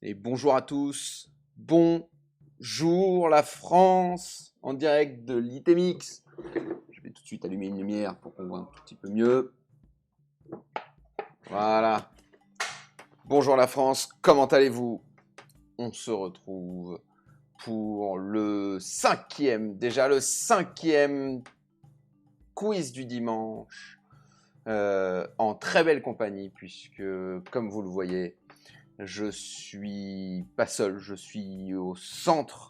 Et bonjour à tous. Bonjour la France, en direct de l'ITMX. Je vais tout de suite allumer une lumière pour qu'on voit un tout petit peu mieux. Voilà. Bonjour la France, comment allez-vous? On se retrouve pour le cinquième quiz du dimanche. En très belle compagnie, puisque, comme vous le voyez, je suis pas seul, je suis au centre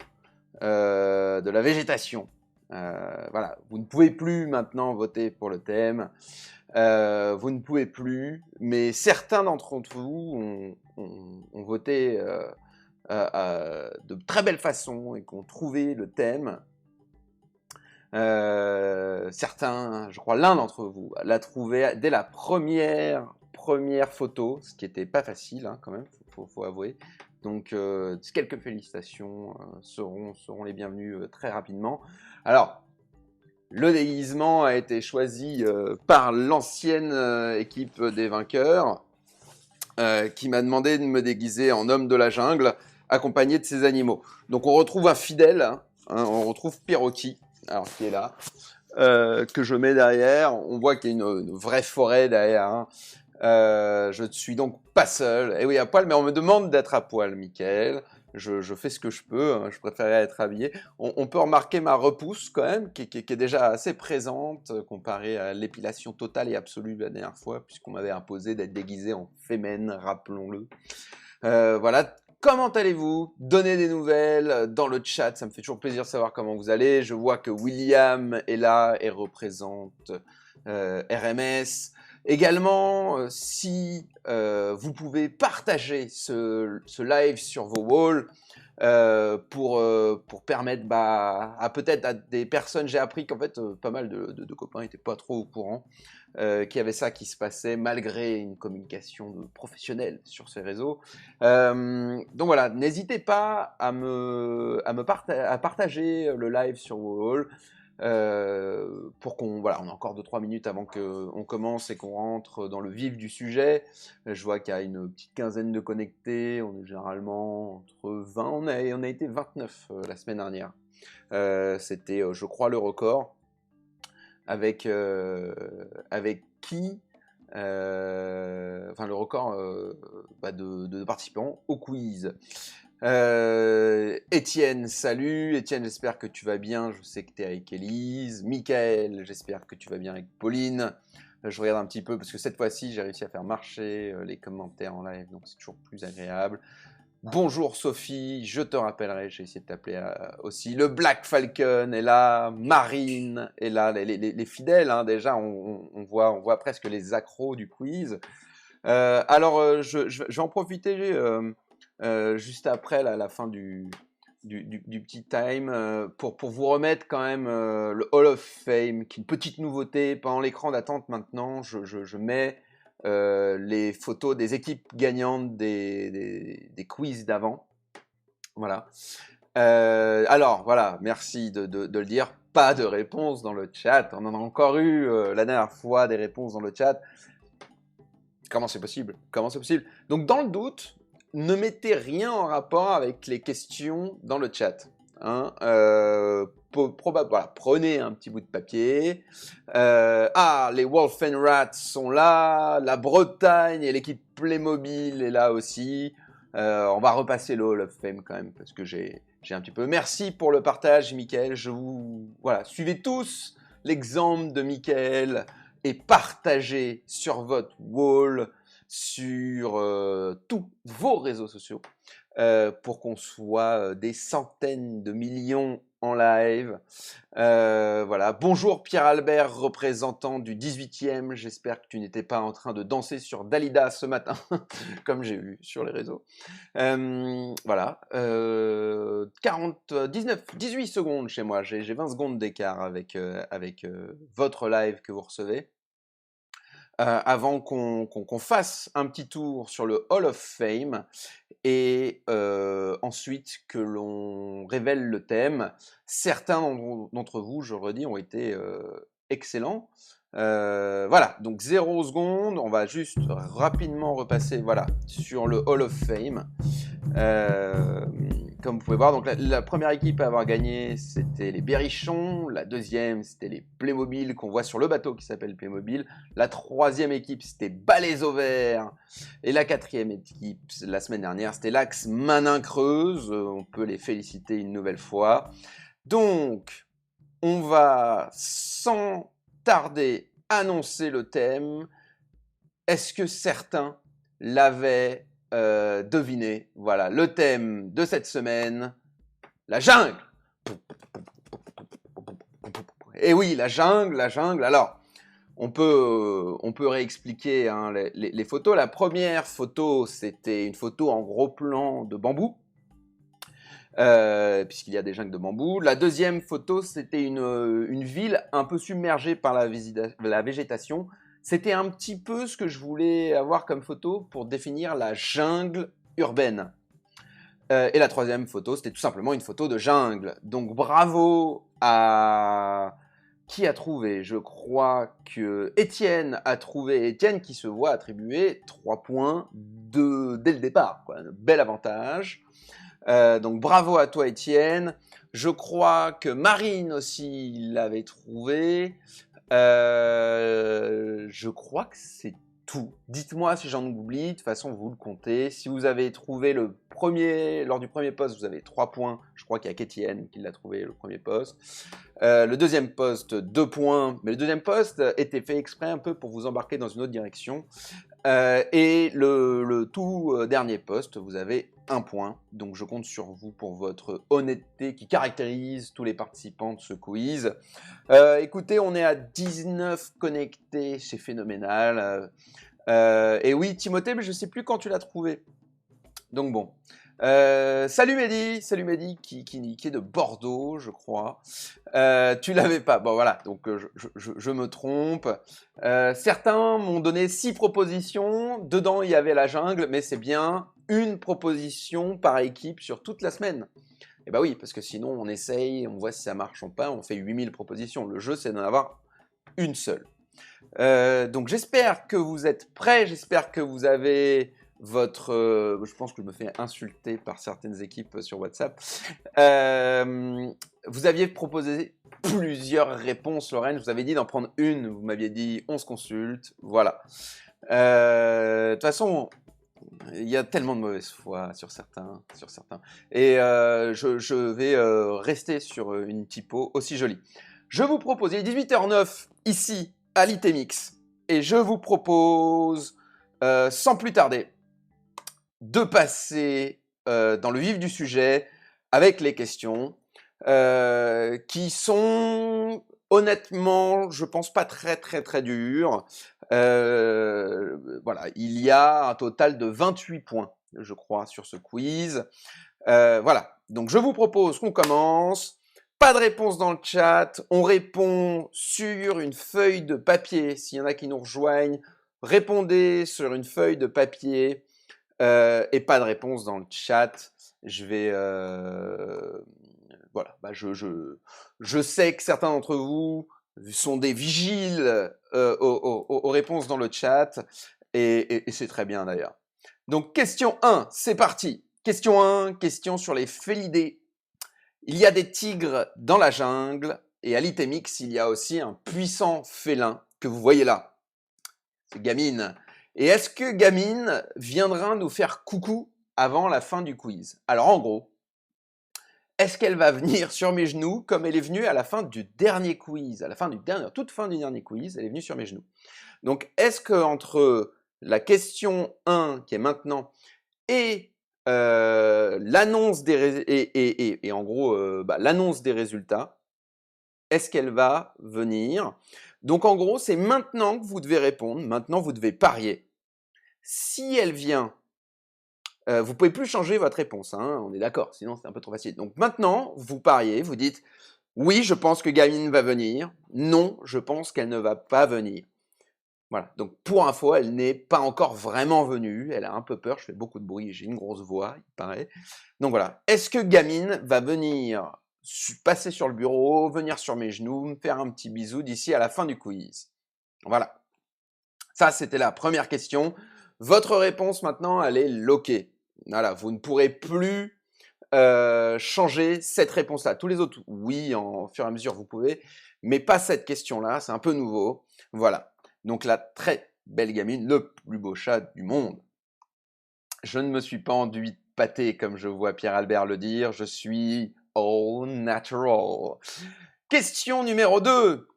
de la végétation. Voilà, vous ne pouvez plus maintenant voter pour le thème. Vous ne pouvez plus, mais certains d'entre vous ont voté de très belle façon et qui ont trouvé le thème. Certains, je crois l'un d'entre vous, l'a trouvé dès la première photo, ce qui n'était pas facile quand même, faut avouer. Donc quelques félicitations seront les bienvenus très rapidement. Alors, le déguisement a été choisi par l'ancienne équipe des vainqueurs, qui m'a demandé de me déguiser en homme de la jungle, accompagné de ses animaux. Donc on retrouve un fidèle, on retrouve Piroki, alors qui est là, que je mets derrière. On voit qu'il y a une vraie forêt derrière. Je ne suis donc pas seul. Et oui, à poil, mais on me demande d'être à poil, Mickaël. Je fais ce que je peux, je préférais être habillé. On peut remarquer ma repousse quand même, qui est déjà assez présente, comparée à l'épilation totale et absolue de la dernière fois, puisqu'on m'avait imposé d'être déguisé en fémène, rappelons-le. Voilà. Comment allez-vous? Donnez des nouvelles dans le chat, ça me fait toujours plaisir de savoir comment vous allez. Je vois que William est là et représente RMS. Également, si vous pouvez partager ce live sur vos walls pour permettre à peut-être à des personnes, j'ai appris qu'en fait pas mal de copains n'étaient pas trop au courant qu'il y avait ça qui se passait malgré une communication de professionnels sur ces réseaux. Donc voilà, n'hésitez pas à partager le live sur vos walls. Pour on a encore 2-3 minutes avant qu'on commence et qu'on rentre dans le vif du sujet. Je vois qu'il y a une petite quinzaine de connectés, on est généralement entre 20, on a été 29 la semaine dernière. C'était, je crois, le record. Avec qui le record de participants au quiz. Étienne, salut. Étienne, j'espère que tu vas bien. Je sais que tu es avec Élise. Mickaël, j'espère que tu vas bien avec Pauline. Je regarde un petit peu parce que cette fois-ci, j'ai réussi à faire marcher les commentaires en live, donc c'est toujours plus agréable. Bonjour Sophie, je te rappellerai, j'ai essayé de t'appeler aussi. Le Black Falcon est là, Marine est là, les fidèles, déjà, on voit presque les accros du quiz. Alors, je vais en profiter juste après la fin du petit time pour vous remettre quand même le Hall of Fame, qui est une petite nouveauté. Pendant l'écran d'attente maintenant, je mets les photos des équipes gagnantes des quiz d'avant. Voilà. Alors, voilà, merci de le dire. Pas de réponse dans le chat. On en a encore eu la dernière fois des réponses dans le chat. Comment c'est possible? Comment c'est possible? Donc, dans le doute, ne mettez rien en rapport avec les questions dans le chat. Voilà, prenez un petit bout de papier. Les Wolf and Rats sont là. La Bretagne et l'équipe Playmobil est là aussi. On va repasser le Hall of Fame quand même parce que j'ai un petit peu. Merci pour le partage, Mickaël. Voilà, suivez tous l'exemple de Mickaël et partagez sur votre wall, sur tous vos réseaux sociaux, pour qu'on soit des centaines de millions en live. Voilà. Bonjour Pierre-Albert, représentant du 18e. J'espère que tu n'étais pas en train de danser sur Dalida ce matin, comme j'ai vu sur les réseaux. Voilà. 18 secondes chez moi. J'ai 20 secondes d'écart avec votre live que vous recevez. Avant qu'on fasse un petit tour sur le Hall of Fame et ensuite que l'on révèle le thème. Certains d'entre vous, je le redis, ont été excellents. Voilà, donc 0 secondes, on va juste rapidement repasser sur le Hall of Fame. Euh, Comme vous pouvez voir, donc la première équipe à avoir gagné, c'était les Berrichons. La deuxième, c'était les Playmobil qu'on voit sur le bateau qui s'appelle Playmobil. La troisième équipe, c'était Balais au Vert. Et la quatrième équipe, la semaine dernière, c'était l'Axe Manin-Creuse. On peut les féliciter une nouvelle fois. Donc, on va sans tarder annoncer le thème. Est-ce que certains l'avaient deviné? Voilà, le thème de cette semaine, la jungle. Et oui, la jungle, la jungle. Alors, on peut réexpliquer hein, les photos. La première photo, c'était une photo en gros plan de bambou. Puisqu'il y a des jungles de bambou. La deuxième photo, c'était une ville un peu submergée par la végétation. C'était un petit peu ce que je voulais avoir comme photo pour définir la jungle urbaine. Et la troisième photo, c'était tout simplement une photo de jungle. Donc bravo à qui a trouvé. Je crois que Étienne a trouvé. Étienne qui se voit attribuer 3 points dès le départ. Quoi. Un bel avantage. Donc bravo à toi Étienne. Je crois que Marine aussi l'avait trouvé. Je crois que c'est tout. Dites-moi si j'en oublie. De toute façon, vous le comptez. Si vous avez trouvé lors du premier poste, vous avez 3 points. Je crois qu'il y a qu'Étienne qui l'a trouvé le premier poste. Le deuxième poste, 2 points. Mais le deuxième poste était fait exprès un peu pour vous embarquer dans une autre direction. Et le tout dernier poste, vous avez 1 point. Donc je compte sur vous pour votre honnêteté qui caractérise tous les participants de ce quiz. Écoutez, on est à 19 connectés, c'est phénoménal. Et oui, Timothée, mais je ne sais plus quand tu l'as trouvé. Donc bon. Salut Mehdi qui est de Bordeaux, je crois. Tu l'avais pas. Bon voilà, donc je me trompe. Certains m'ont donné 6 propositions. Dedans, il y avait la jungle, mais c'est bien une proposition par équipe sur toute la semaine. Et bah oui, parce que sinon, on essaye, on voit si ça marche ou pas, on fait 8000 propositions. Le jeu, c'est d'en avoir une seule. Donc j'espère que vous êtes prêts, j'espère que vous avez je pense que je me fais insulter par certaines équipes sur WhatsApp. Vous aviez proposé plusieurs réponses, Lorraine. Je vous avais dit d'en prendre une. Vous m'aviez dit on se consulte. Voilà. De toute façon, il y a tellement de mauvaise foi sur certains. Et je vais rester sur une typo aussi jolie. Je vous propose, il est 18h09 ici à l'ITMX. Et je vous propose, sans plus tarder, de passer dans le vif du sujet avec les questions qui sont honnêtement, je pense pas très dures. Voilà, il y a un total de 28 points, je crois, sur ce quiz. Voilà, donc je vous propose qu'on commence. Pas de réponse dans le chat, on répond sur une feuille de papier. S'il y en a qui nous rejoignent, répondez sur une feuille de papier. Et pas de réponse dans le chat. Je vais voilà, bah je sais que certains d'entre vous sont des vigiles aux réponses dans le chat et c'est très bien d'ailleurs. Donc question 1, c'est parti. Question 1, question sur les félidés. Il y a des tigres dans la jungle et à l'ITMX, il y a aussi un puissant félin que vous voyez là. C'est Gamine. Et est-ce que Gamine viendra nous faire coucou avant la fin du quiz? Alors en gros, est-ce qu'elle va venir sur mes genoux comme elle est venue à la fin du dernier quiz, à la toute fin du dernier quiz, elle est venue sur mes genoux. Donc est-ce que entre la question 1 qui est maintenant et l'annonce et en gros l'annonce des résultats, est-ce qu'elle va venir? Donc en gros, c'est maintenant que vous devez répondre, maintenant vous devez parier. Si elle vient, vous pouvez plus changer votre réponse, hein, on est d'accord, sinon c'est un peu trop facile. Donc maintenant, vous pariez, vous dites oui, je pense que Gamine va venir. Non, je pense qu'elle ne va pas venir. Voilà. Donc pour info, elle n'est pas encore vraiment venue. Elle a un peu peur. Je fais beaucoup de bruit. J'ai une grosse voix, il paraît. Donc voilà. Est-ce que Gamine va venir passer sur le bureau, venir sur mes genoux, me faire un petit bisou d'ici à la fin du quiz? Voilà. Ça, c'était la première question. Votre réponse maintenant, elle est loquée. Voilà, vous ne pourrez plus changer cette réponse-là. Tous les autres, oui, en fur et à mesure, vous pouvez, mais pas cette question-là, c'est un peu nouveau. Voilà. Donc la très belle gamine, le plus beau chat du monde. Je ne me suis pas enduit de pâté, comme je vois Pierre Albert le dire, je suis all natural. Question numéro 2.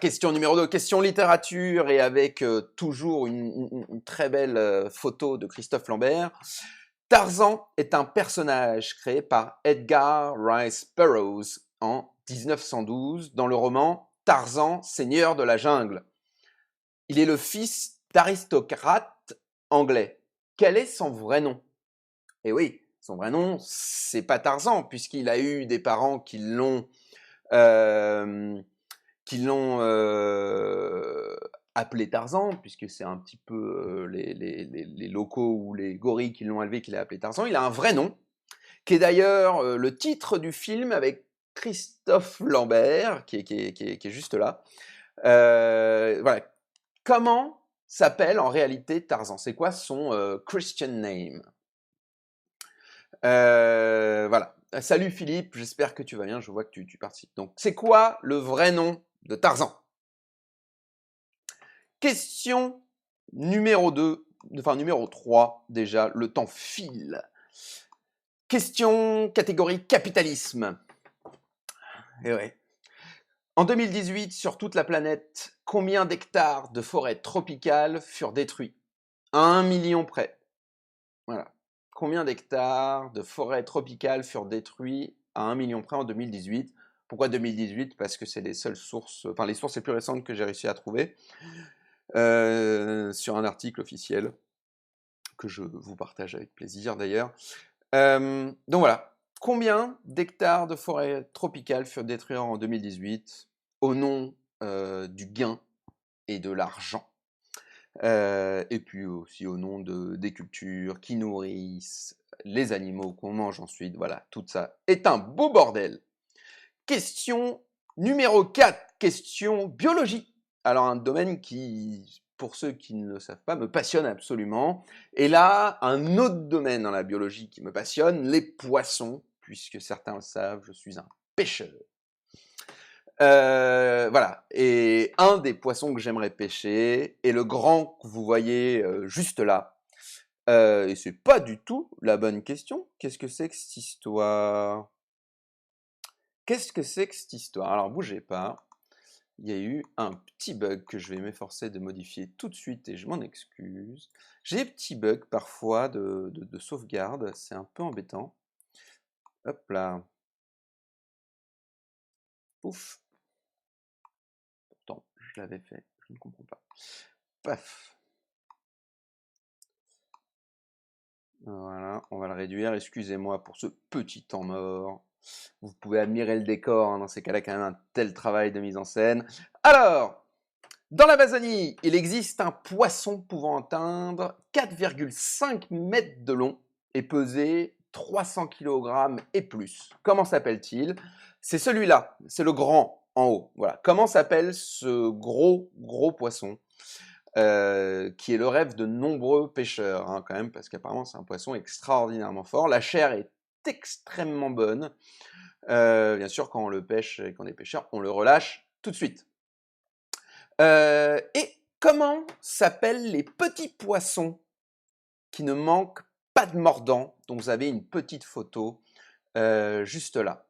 Question numéro 2, question littérature, et avec toujours une très belle photo de Christophe Lambert. Tarzan est un personnage créé par Edgar Rice Burroughs en 1912 dans le roman Tarzan, Seigneur de la jungle. Il est le fils d'aristocrates anglais. Quel est son vrai nom? Eh oui, son vrai nom, c'est pas Tarzan, puisqu'il a eu des parents qui l'ont appelé Tarzan, puisque c'est un petit peu les locaux ou les gorilles qui l'ont élevé, qui l'ont appelé Tarzan. Il a un vrai nom, qui est d'ailleurs le titre du film avec Christophe Lambert, qui est juste là. Voilà. Comment s'appelle en réalité Tarzan? C'est quoi son Christian name? Voilà. Salut Philippe, j'espère que tu vas bien, je vois que tu participes. Donc, c'est quoi le vrai nom de Tarzan? Question numéro 2, enfin numéro 3 déjà, le temps file. Question catégorie capitalisme. Et ouais. En 2018, sur toute la planète, combien d'hectares de forêts tropicales furent détruits? À 1 million près. Voilà. Combien d'hectares de forêts tropicales furent détruits à 1 million près en 2018? Pourquoi 2018? Parce que c'est les seules sources, enfin les sources les plus récentes que j'ai réussi à trouver sur un article officiel que je vous partage avec plaisir d'ailleurs. Donc voilà. Combien d'hectares de forêts tropicales furent détruits en 2018 au nom du gain et de l'argent? Et puis aussi au nom des cultures qui nourrissent les animaux qu'on mange ensuite. Voilà, tout ça est un beau bordel. Question numéro 4, question biologie. Alors un domaine qui, pour ceux qui ne le savent pas, me passionne absolument. Et là, un autre domaine dans la biologie qui me passionne, les poissons, puisque certains le savent, je suis un pêcheur. Voilà, et un des poissons que j'aimerais pêcher est le grand que vous voyez juste là. Et c'est pas du tout la bonne question. Qu'est-ce que c'est que cette histoire? Qu'est-ce que c'est que cette histoire? Alors bougez pas. Il y a eu un petit bug que je vais m'efforcer de modifier tout de suite et je m'en excuse. J'ai des petits bugs parfois de sauvegarde, c'est un peu embêtant. Hop là. Ouf. Pourtant, je l'avais fait, je ne comprends pas. Paf. Voilà, on va le réduire. Excusez-moi pour ce petit temps mort. Vous pouvez admirer le décor, hein, dans ces cas-là, quand même un tel travail de mise en scène. Alors, dans l'Amazonie, il existe un poisson pouvant atteindre 4,5 mètres de long et peser 300 kg et plus. Comment s'appelle-t-il? C'est celui-là, c'est le grand en haut. Voilà. Comment s'appelle ce gros poisson qui est le rêve de nombreux pêcheurs, hein, quand même, parce qu'apparemment c'est un poisson extraordinairement fort. La chair est extrêmement bonne. Bien sûr, quand on le pêche et qu'on est pêcheur, on le relâche tout de suite. Et comment s'appellent les petits poissons qui ne manquent pas de mordant, dont vous avez une petite photo juste là?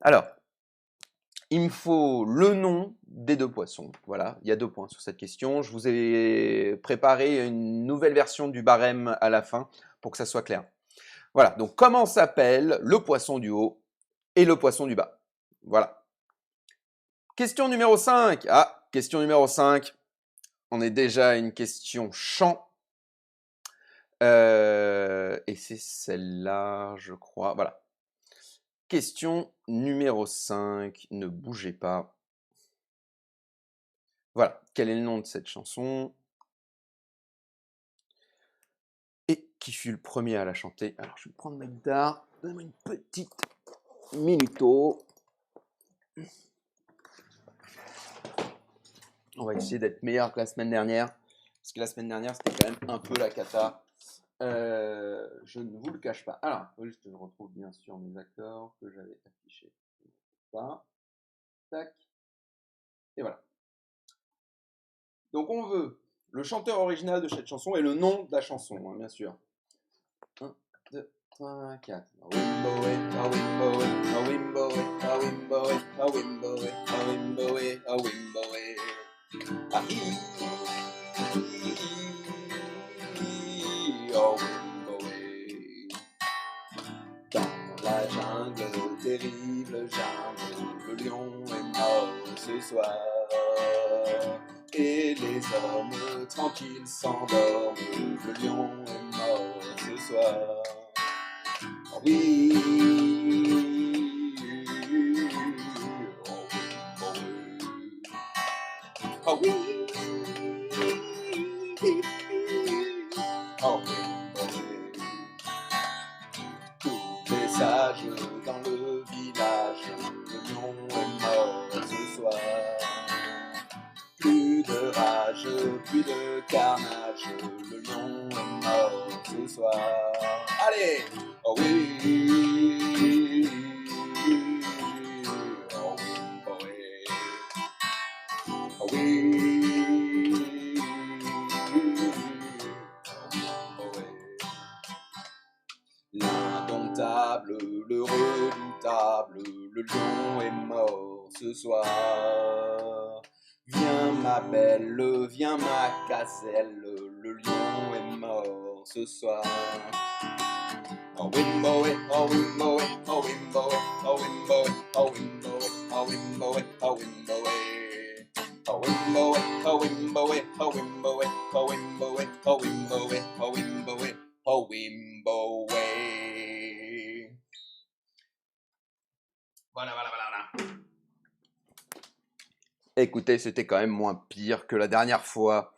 Alors, il me faut le nom des deux poissons. Voilà, il y a 2 points sur cette question. Je vous ai préparé une nouvelle version du barème à la fin pour que ça soit clair. Voilà, donc comment s'appelle le poisson du haut et le poisson du bas? Voilà. Question numéro 5. Ah, question numéro 5. On est déjà à une question champ. Et c'est celle-là, je crois. Voilà. Question numéro 5. Ne bougez pas. Voilà. Quel est le nom de cette chanson? Et qui fut le premier à la chanter? Alors, je vais prendre ma guitare. Donne-moi une petite minuto. On va essayer d'être meilleur que la semaine dernière. Parce que la semaine dernière, c'était quand même un peu la cata. Je ne vous le cache pas. Alors, il faut juste que je retrouve bien sûr mes accords que j'avais affichés. Ça, tac, et voilà. Donc on veut le chanteur original de cette chanson et le nom de la chanson, hein, bien sûr. 1, 2, 3, 4. Awimboe, awimboe, awimboe, awimboe, awimboe, awimboe, awimboe. Ahi, awimboe. Dans la jungle, terrible jungle, le lion est mort ce soir. Et les hommes tranquilles s'endorment, le lion est mort ce soir. Oh oui, oh oui, oh oui, tous les sages dans le village, le lion est mort ce soir. Plus de rage, plus de carnage, le lion est mort ce soir. Allez, oh oui, oh oui, oh oui, oh oui. L'indomptable, le redoutable, le lion est mort ce soir. Viens ma belle, viens ma gazelle, le lion est mort ce soir. Oh wimboe, oh wimboe, oh wimboe, oh wimboe, oh wimboe, oh wimboe, oh wimboe. Oh wimboe, oh wimboe, oh wimboe, oh wimboe, oh wimboe, oh wimboe, oh wimboe. Voilà. Écoutez, c'était quand même moins pire que la dernière fois.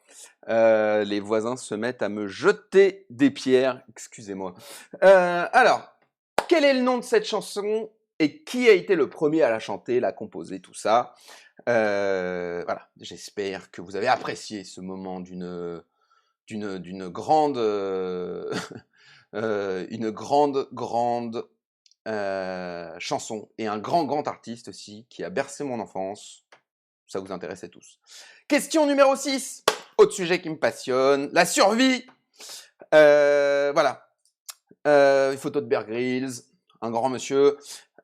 Les voisins se mettent à me jeter des pierres. Excusez-moi. Alors, quel est le nom de cette chanson et qui a été le premier à la chanter, la composer, tout ça? Voilà. J'espère que vous avez apprécié ce moment d'une grande, une grande chanson et un grand artiste aussi qui a bercé mon enfance. Ça vous intéressait tous. Question numéro 6, autre sujet qui me passionne, la survie. Voilà. Une photo de Bear Grylls, un grand monsieur.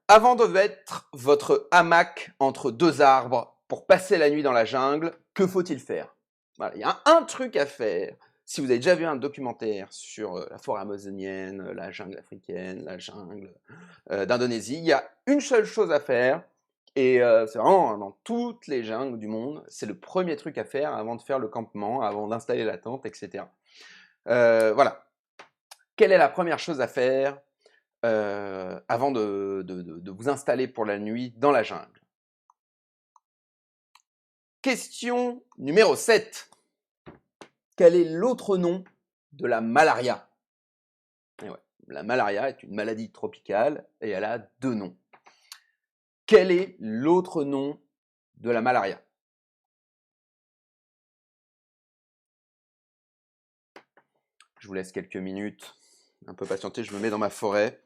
Avant de mettre votre hamac entre deux arbres pour passer la nuit dans la jungle, que faut-il faire? Voilà, il y a un truc à faire. Si vous avez déjà vu un documentaire sur la forêt amazonienne, la jungle africaine, la jungle d'Indonésie, il y a une seule chose à faire. Et c'est vraiment dans toutes les jungles du monde, c'est le premier truc à faire avant de faire le campement, avant d'installer la tente, etc. Voilà. Quelle est la première chose à faire avant de vous installer pour la nuit dans la jungle? Question numéro 7. Quel est l'autre nom de la malaria? Et ouais, la malaria est une maladie tropicale et elle a deux noms. Quel est l'autre nom de la malaria? Je vous laisse quelques minutes, un peu patienter, je me mets dans ma forêt.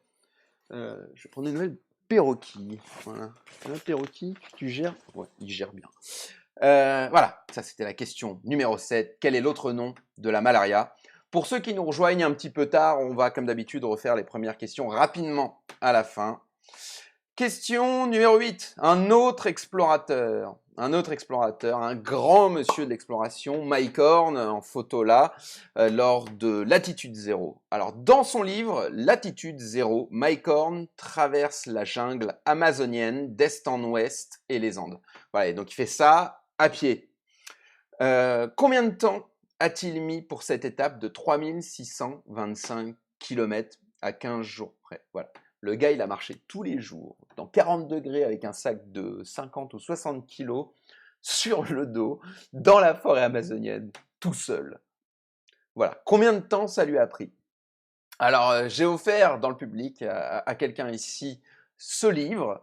Je vais prendre une nouvelle perroquille. Voilà. Un perroquille, tu gères? Ouais, il gère bien. Voilà, ça c'était la question numéro 7. Quel est l'autre nom de la malaria? Pour ceux qui nous rejoignent un petit peu tard, on va comme d'habitude refaire les premières questions rapidement à la fin. Question numéro 8. Un autre explorateur, un grand monsieur de l'exploration, Mike Horn, en photo là, lors de Latitude Zéro. Alors, dans son livre Latitude Zéro, Mike Horn traverse la jungle amazonienne d'est en ouest et les Andes. Voilà, et donc il fait ça à pied. Combien de temps a-t-il mis pour cette étape de 3625 km à 15 jours près? Voilà. Le gars, il a marché tous les jours, dans 40 degrés, avec un sac de 50 ou 60 kilos, sur le dos, dans la forêt amazonienne, tout seul. Voilà. Combien de temps ça lui a pris? Alors, j'ai offert dans le public à quelqu'un ici ce livre.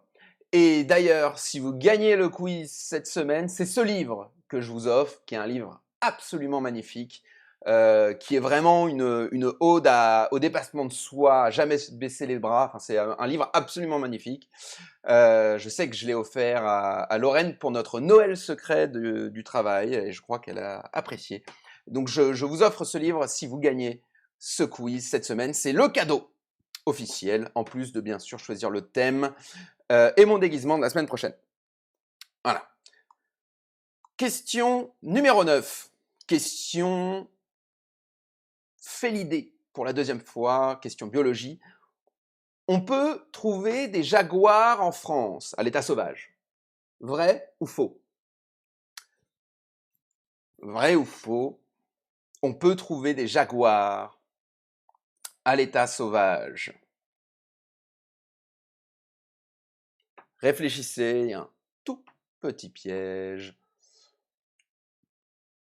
Et d'ailleurs, si vous gagnez le quiz cette semaine, c'est ce livre que je vous offre, qui est un livre absolument magnifique. qui est vraiment une ode au dépassement de soi, à jamais baisser les bras. Enfin, c'est un livre absolument magnifique. Je sais que je l'ai offert à Lorraine pour notre Noël secret du travail, et je crois qu'elle a apprécié. Donc je vous offre ce livre si vous gagnez ce quiz cette semaine. C'est le cadeau officiel, en plus de bien sûr choisir le thème et mon déguisement de la semaine prochaine. Voilà. Question numéro 9. Question félidée pour la deuxième fois, question biologie. On peut trouver des jaguars en France, à l'état sauvage. Vrai ou faux? Vrai ou faux? On peut trouver des jaguars à l'état sauvage. Réfléchissez, il y a un tout petit piège.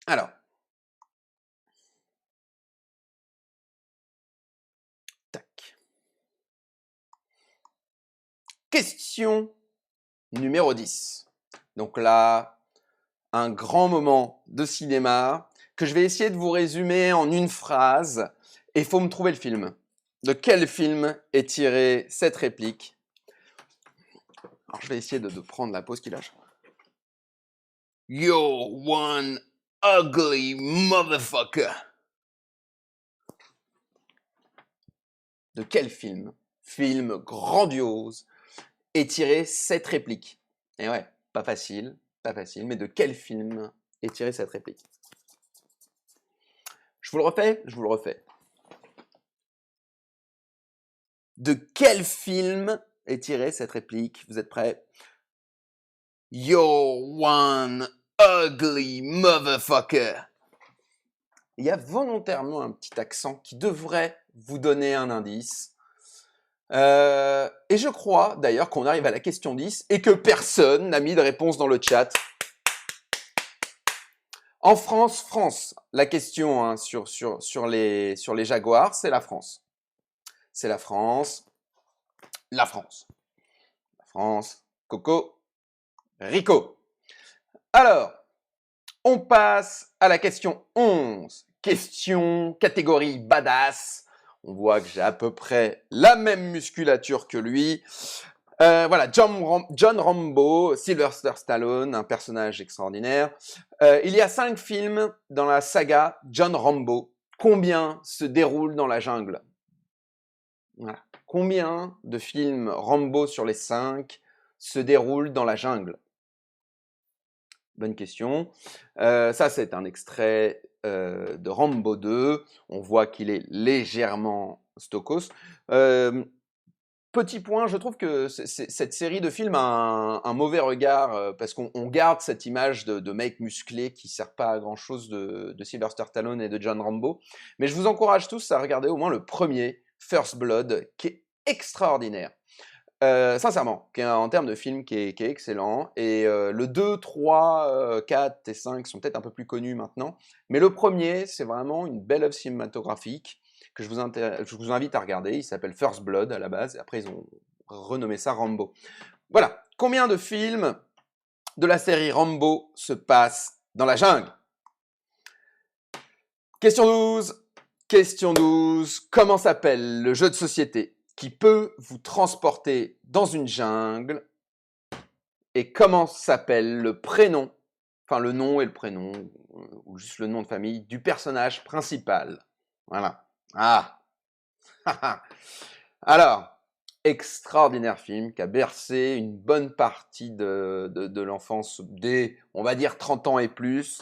Alors, tac. Question numéro 10. Donc là, un grand moment de cinéma que je vais essayer de vous résumer en une phrase. Et il faut me trouver le film. De quel film est tirée cette réplique? Alors, je vais essayer de prendre la pause qu'il lâche. You're one ugly motherfucker. De quel film, film grandiose, est tirée cette réplique? Et ouais, pas facile, mais de quel film est tirée cette réplique? Je vous le refais, je vous le refais. De quel film est tirée cette réplique? Vous êtes prêts? You're one ugly motherfucker. Il y a volontairement un petit accent qui devrait vous donner un indice. Et je crois d'ailleurs qu'on arrive à la question 10 et que personne n'a mis de réponse dans le chat. En France, la question hein, sur les jaguars, c'est la France. C'est la France. La France. La France. Coco. Rico. Alors, on passe à la question 11. Question catégorie badass. On voit que j'ai à peu près la même musculature que lui. Voilà, John Rambo, Sylvester Stallone, un personnage extraordinaire. Il y a 5 films dans la saga John Rambo. Combien se déroulent dans la jungle? Voilà. Combien de films Rambo sur les 5 se déroulent dans la jungle? Bonne question. Ça, c'est un extrait de Rambo 2. On voit qu'il est légèrement stokos. Petit point, je trouve que cette série de films a un mauvais regard parce qu'on garde cette image de mec musclé qui ne sert pas à grand-chose de Sylvester Stallone et de John Rambo. Mais je vous encourage tous à regarder au moins le premier, First Blood, qui est extraordinaire. Sincèrement, en termes de film qui est excellent. Et le 2, 3, 4 et 5 sont peut-être un peu plus connus maintenant. Mais le premier, c'est vraiment une belle œuvre cinématographique que je vous invite à regarder. Il s'appelle First Blood à la base. Et après, ils ont renommé ça Rambo. Voilà. Combien de films de la série Rambo se passent dans la jungle? Question 12. Question 12. Comment s'appelle le jeu de société qui peut vous transporter dans une jungle? Et comment s'appelle le prénom, enfin le nom et le prénom, ou juste le nom de famille, du personnage principal? Voilà. Ah. Alors, extraordinaire film qui a bercé une bonne partie de l'enfance dès, on va dire, 30 ans et plus.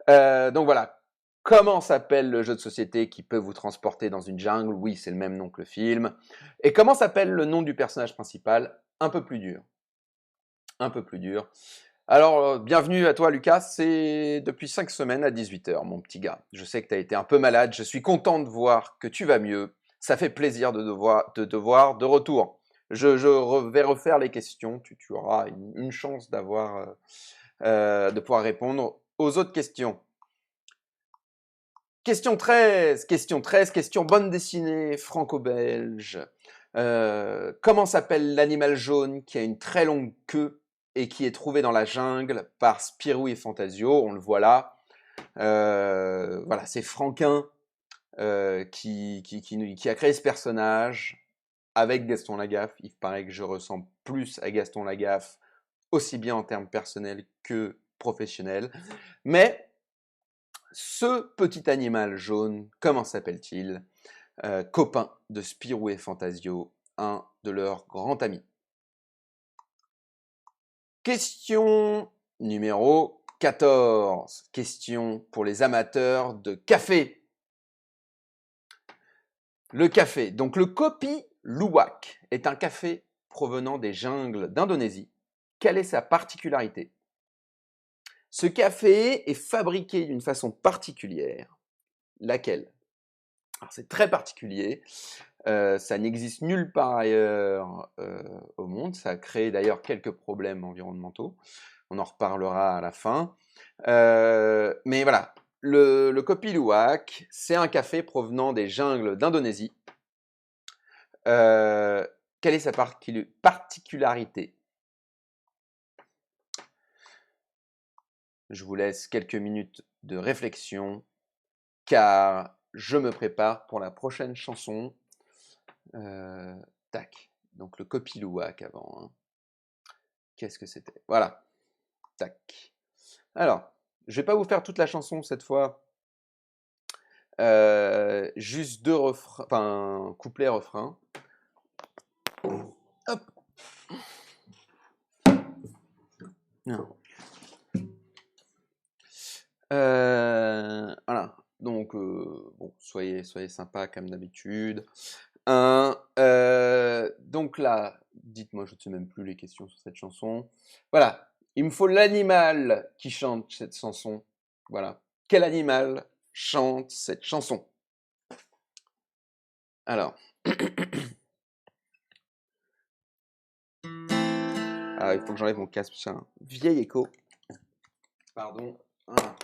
Donc voilà. Comment s'appelle le jeu de société qui peut vous transporter dans une jungle? Oui, c'est le même nom que le film. Et comment s'appelle le nom du personnage principal? Un peu plus dur. Un peu plus dur. Alors, bienvenue à toi Lucas, c'est depuis 5 semaines à 18h, mon petit gars. Je sais que tu as été un peu malade, je suis content de voir que tu vas mieux. Ça fait plaisir de te voir de retour. Vais refaire les questions, tu auras une chance de pouvoir répondre aux autres questions. Question 13, question bande dessinée franco-belge. Comment s'appelle l'animal jaune qui a une très longue queue et qui est trouvé dans la jungle par Spirou et Fantasio? On le voit là. Voilà, c'est Franquin qui a créé ce personnage avec Gaston Lagaffe. Il paraît que je ressemble plus à Gaston Lagaffe, aussi bien en termes personnels que professionnels. Mais ce petit animal jaune, comment s'appelle-t-il? Copain de Spirou et Fantasio, un de leurs grands amis. Question numéro 14. Question pour les amateurs de café. Le café. Donc le Kopi Luwak est un café provenant des jungles d'Indonésie. Quelle est sa particularité? Ce café est fabriqué d'une façon particulière. Laquelle? Alors c'est très particulier. Ça n'existe nulle part ailleurs au monde. Ça a créé d'ailleurs quelques problèmes environnementaux. On en reparlera à la fin. Mais voilà, le Kopi Luwak, c'est un café provenant des jungles d'Indonésie. Quelle est sa particularité? Je vous laisse quelques minutes de réflexion, car je me prépare pour la prochaine chanson. Tac. Donc le Kopi Luwak avant. Hein. Qu'est-ce que c'était? Voilà. Tac. Alors, je vais pas vous faire toute la chanson cette fois. Juste deux refrains, enfin couplet refrain. Hop. Non. Voilà. Donc bon, soyez sympa comme d'habitude. Donc là, dites-moi, je ne sais même plus les questions sur cette chanson. Voilà. Il me faut l'animal qui chante cette chanson. Voilà. Quel animal chante cette chanson? Alors. Ah, il faut que j'enlève mon casque, c'est un vieil écho. Pardon. Ah.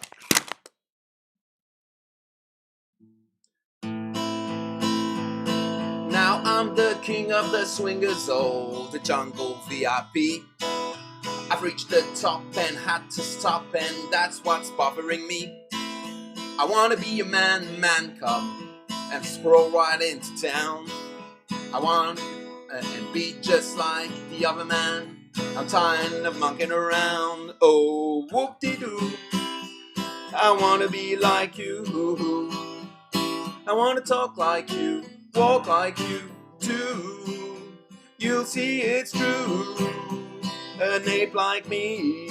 Now I'm the king of the swingers, oh, the jungle VIP. I've reached the top and had to stop, and that's what's bothering me. I wanna be a man, come and stroll right into town. I want and be just like the other man. I'm tired of monkeying around. Oh, whoop-de-doo. I wanna be like you. I wanna talk like you, walk like you too. You'll see it's true. An ape like me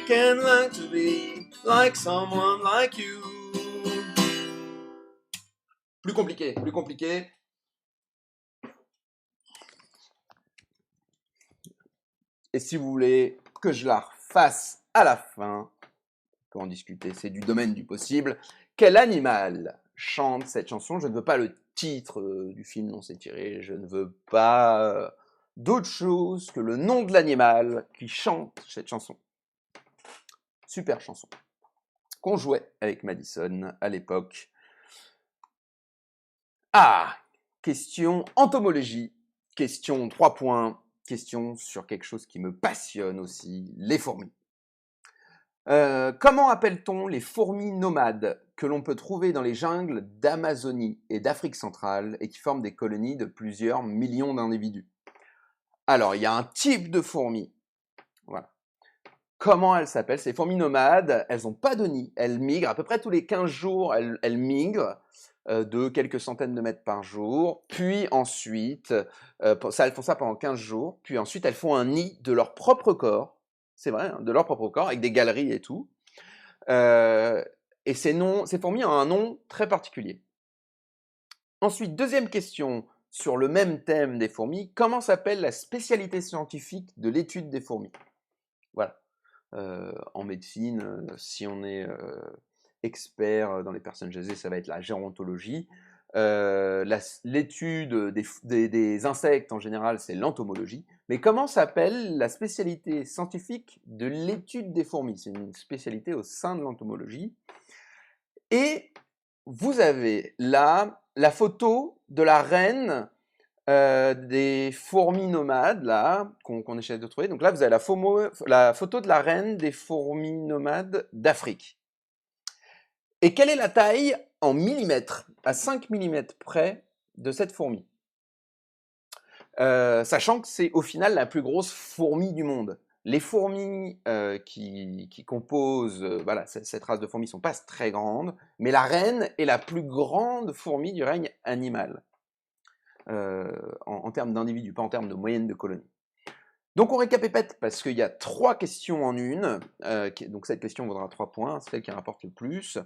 can learn to be like someone like you. Plus compliqué, plus compliqué. Et si vous voulez que je la refasse à la fin, on peut en discuter, c'est du domaine du possible. Quel animal chante cette chanson? Je ne veux pas le titre du film dont c'est tiré, je ne veux pas d'autre chose que le nom de l'animal qui chante cette chanson. Super chanson qu'on jouait avec Madison à l'époque. Ah, question entomologie, question 3 points, question sur quelque chose qui me passionne aussi, les fourmis. Comment appelle-t-on les fourmis nomades que l'on peut trouver dans les jungles d'Amazonie et d'Afrique centrale et qui forment des colonies de plusieurs millions d'individus? Alors, il y a un type de fourmi. Voilà. Comment elles s'appellent? Ces fourmis nomades, elles n'ont pas de nid. Elles migrent à peu près tous les 15 jours. Elles migrent de quelques centaines de mètres par jour. Puis ensuite, elles font ça pendant 15 jours. Puis ensuite, elles font un nid de leur propre corps. C'est vrai, hein, de leur propre corps, avec des galeries et tout. Et ces fourmis ont un nom très particulier. Ensuite, deuxième question sur le même thème des fourmis. Comment s'appelle la spécialité scientifique de l'étude des fourmis? Voilà. En médecine, si on est expert dans les personnes âgées, ça va être la gérontologie. L'étude des insectes en général, c'est l'entomologie. Mais comment s'appelle la spécialité scientifique de l'étude des fourmis? C'est une spécialité au sein de l'entomologie. Et vous avez là la photo de la reine des fourmis nomades là qu'on essaie de trouver. Donc là, vous avez la photo de la reine des fourmis nomades d'Afrique. Et quelle est la taille en millimètres, à 5 millimètres près, de cette fourmi? Sachant que c'est au final la plus grosse fourmi du monde. Les fourmis qui composent voilà, cette race de fourmis ne sont pas très grandes, mais la reine est la plus grande fourmi du règne animal, en termes d'individus, pas en termes de moyenne de colonie. Donc on récapépète parce qu'il y a 3 questions en une, donc cette question vaudra 3 points, c'est celle qui rapporte le plus.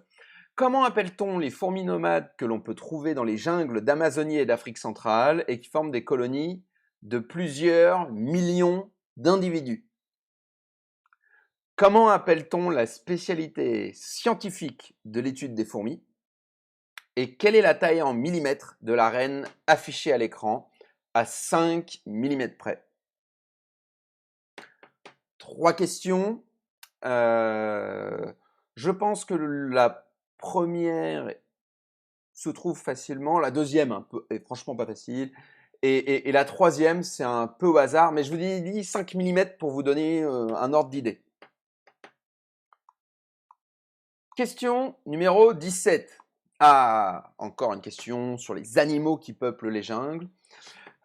Comment appelle-t-on les fourmis nomades que l'on peut trouver dans les jungles d'Amazonie et d'Afrique centrale et qui forment des colonies de plusieurs millions d'individus? Comment appelle-t-on la spécialité scientifique de l'étude des fourmis? Et quelle est la taille en millimètres de la reine affichée à l'écran à 5 millimètres près? 3 questions. Je pense que la première se trouve facilement, la deuxième est franchement pas facile, et la troisième c'est un peu au hasard, mais je vous dis 5 millimètres pour vous donner un ordre d'idée. Question numéro 17. Ah, encore une question sur les animaux qui peuplent les jungles.